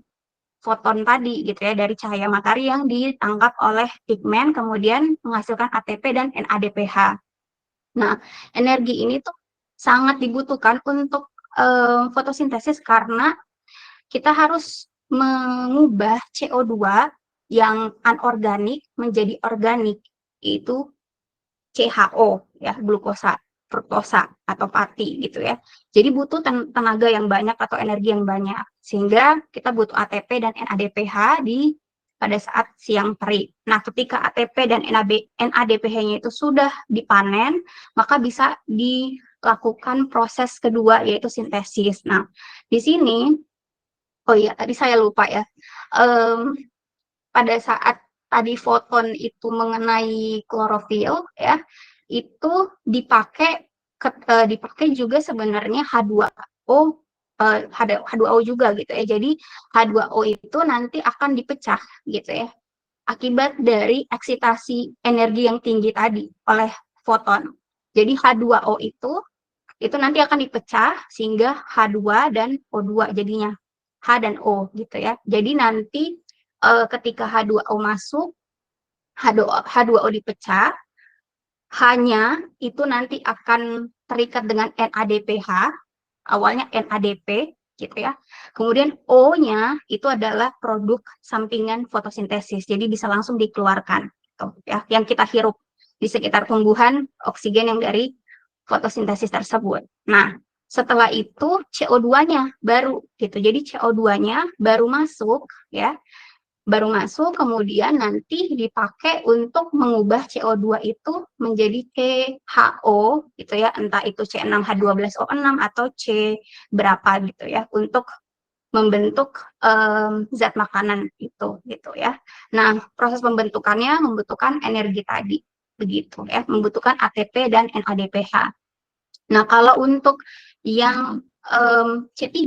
foton tadi gitu ya, dari cahaya matahari yang ditangkap oleh pigmen kemudian menghasilkan ATP dan NADPH. Nah, energi ini tuh sangat dibutuhkan untuk fotosintesis karena kita harus mengubah CO2 yang anorganik menjadi organik, itu CHO ya, glukosa, fruktosa atau pati gitu ya. Jadi butuh tenaga yang banyak atau energi yang banyak, sehingga kita butuh ATP dan NADPH pada saat siang terik. Nah, ketika ATP dan NADPH-nya itu sudah dipanen, maka bisa dilakukan proses kedua yaitu sintesis. Nah, di sini, oh iya tadi saya lupa ya, pada saat tadi foton itu mengenai klorofil ya, itu dipakai juga sebenarnya H2O, H2O juga gitu ya. Jadi H2O itu nanti akan dipecah gitu ya, akibat dari eksitasi energi yang tinggi tadi oleh foton. Jadi H2O itu nanti akan dipecah sehingga H2 dan O2 jadinya H dan O gitu ya. Jadi nanti ketika H2O masuk, H2O dipecah, H-nya itu nanti akan terikat dengan NADPH, awalnya NADP gitu ya. Kemudian O-nya itu adalah produk sampingan fotosintesis, jadi bisa langsung dikeluarkan gitu ya, yang kita hirup di sekitar tumbuhan, oksigen yang dari fotosintesis tersebut. Nah, setelah itu CO2-nya baru gitu. Jadi CO2-nya baru masuk ya baru masuk, kemudian nanti dipakai untuk mengubah CO2 itu menjadi CHO gitu ya, entah itu C6H12O6 atau C berapa gitu ya, untuk membentuk zat makanan itu gitu ya. Nah, proses pembentukannya membutuhkan energi tadi begitu ya, membutuhkan ATP dan NADPH. Nah, kalau untuk yang C3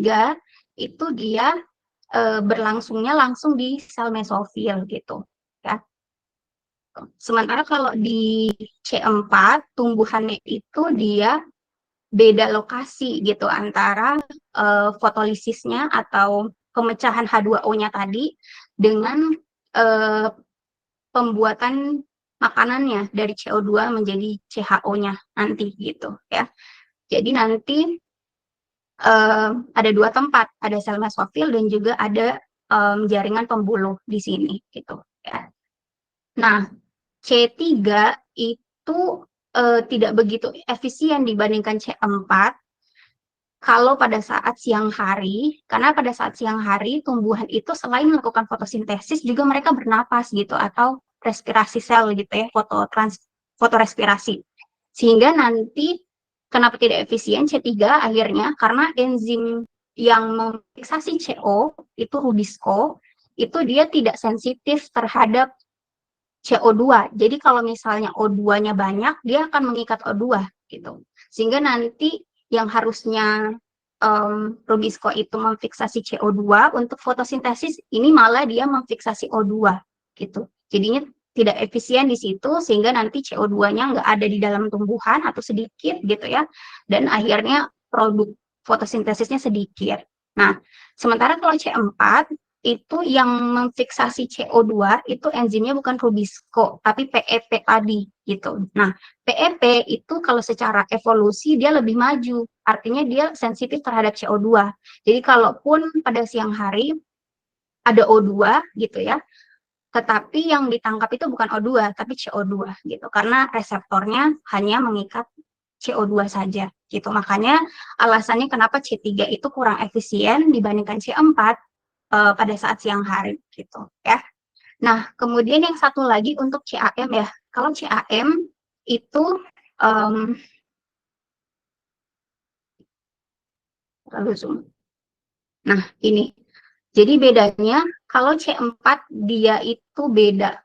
itu dia berlangsungnya langsung di sel mesofil gitu ya. Sementara kalau di C4 tumbuhannya itu dia beda lokasi gitu antara fotolisisnya atau pemecahan H2O-nya tadi dengan pembuatan makanannya dari CO2 menjadi CHO-nya nanti gitu ya. Jadi nanti ada dua tempat, ada sel mesofil dan juga ada jaringan pembuluh di sini gitu ya. Nah, C3 itu tidak begitu efisien dibandingkan C4 kalau pada saat siang hari, karena pada saat siang hari tumbuhan itu selain melakukan fotosintesis juga mereka bernapas gitu atau respirasi sel gitu ya, fotorespirasi. Sehingga nanti kenapa tidak efisien C3 akhirnya karena enzim yang memfiksasi CO itu rubisco itu dia tidak sensitif terhadap CO2. Jadi kalau misalnya O2-nya banyak, dia akan mengikat O2 gitu. Sehingga nanti yang harusnya rubisco itu memfiksasi CO2 untuk fotosintesis, ini malah dia memfiksasi O2 gitu. Jadinya tidak efisien di situ sehingga nanti CO2-nya nggak ada di dalam tumbuhan atau sedikit gitu ya. Dan akhirnya produk fotosintesisnya sedikit. Nah, sementara kalau C4 itu yang memfiksasi CO2 itu enzimnya bukan rubisco tapi PEP tadi gitu. Nah, PEP itu kalau secara evolusi dia lebih maju, artinya dia sensitif terhadap CO2. Jadi kalaupun pada siang hari ada O2 gitu ya, tetapi yang ditangkap itu bukan O2 tapi CO2 gitu. Karena reseptornya hanya mengikat CO2 saja gitu. Makanya alasannya kenapa C3 itu kurang efisien dibandingkan C4 pada saat siang hari gitu ya. Nah, kemudian yang satu lagi untuk CAM ya. Kalau CAM itu nah, ini. Jadi bedanya kalau C4 dia itu beda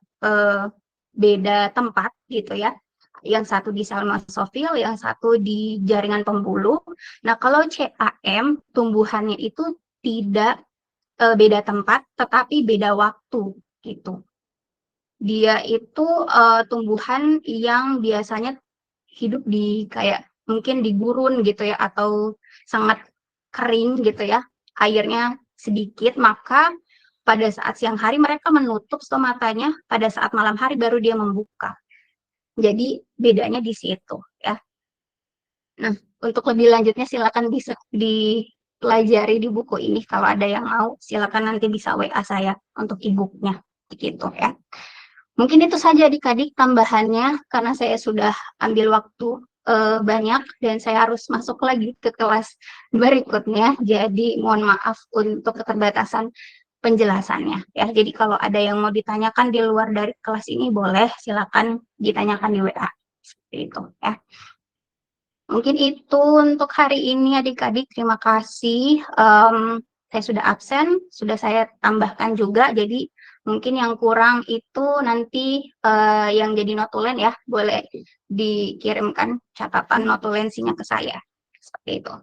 tempat gitu ya. Yang satu di sel mesofil, yang satu di jaringan pembuluh. Nah, kalau CAM tumbuhannya itu tidak beda tempat, tetapi beda waktu gitu. Dia itu tumbuhan yang biasanya hidup di kayak mungkin di gurun gitu ya, atau sangat kering gitu ya, airnya sedikit, maka pada saat siang hari mereka menutup stomatanya, pada saat malam hari baru dia membuka. Jadi bedanya di situ ya. Nah, untuk lebih lanjutnya silakan bisa dipelajari di buku ini. Kalau ada yang mau, silakan nanti bisa WA saya untuk e-booknya, gitu ya. Mungkin itu saja adik-adik tambahannya, karena saya sudah ambil waktu banyak dan saya harus masuk lagi ke kelas berikutnya. Jadi mohon maaf untuk keterbatasan penjelasannya ya. Jadi kalau ada yang mau ditanyakan di luar dari kelas ini boleh silakan ditanyakan di WA seperti itu ya. Mungkin itu untuk hari ini adik-adik, terima kasih. Saya sudah absen, sudah saya tambahkan juga, jadi mungkin yang kurang itu nanti yang jadi notulen ya, boleh dikirimkan catatan notulensinya ke saya, seperti itu.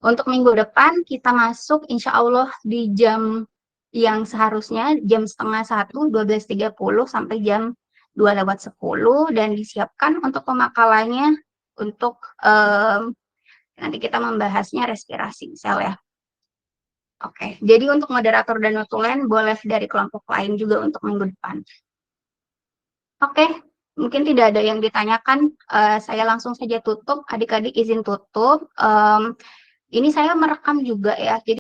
Untuk minggu depan kita masuk insya Allah di jam yang seharusnya jam 12:30, 12.30 sampai jam 2:10 dan disiapkan untuk pemakalannya untuk nanti kita membahasnya respirasi sel ya. Oke, jadi untuk moderator dan notulen boleh dari kelompok lain juga untuk minggu depan. Oke, mungkin tidak ada yang ditanyakan, saya langsung saja tutup, adik-adik izin tutup. Ini saya merekam juga ya, jadi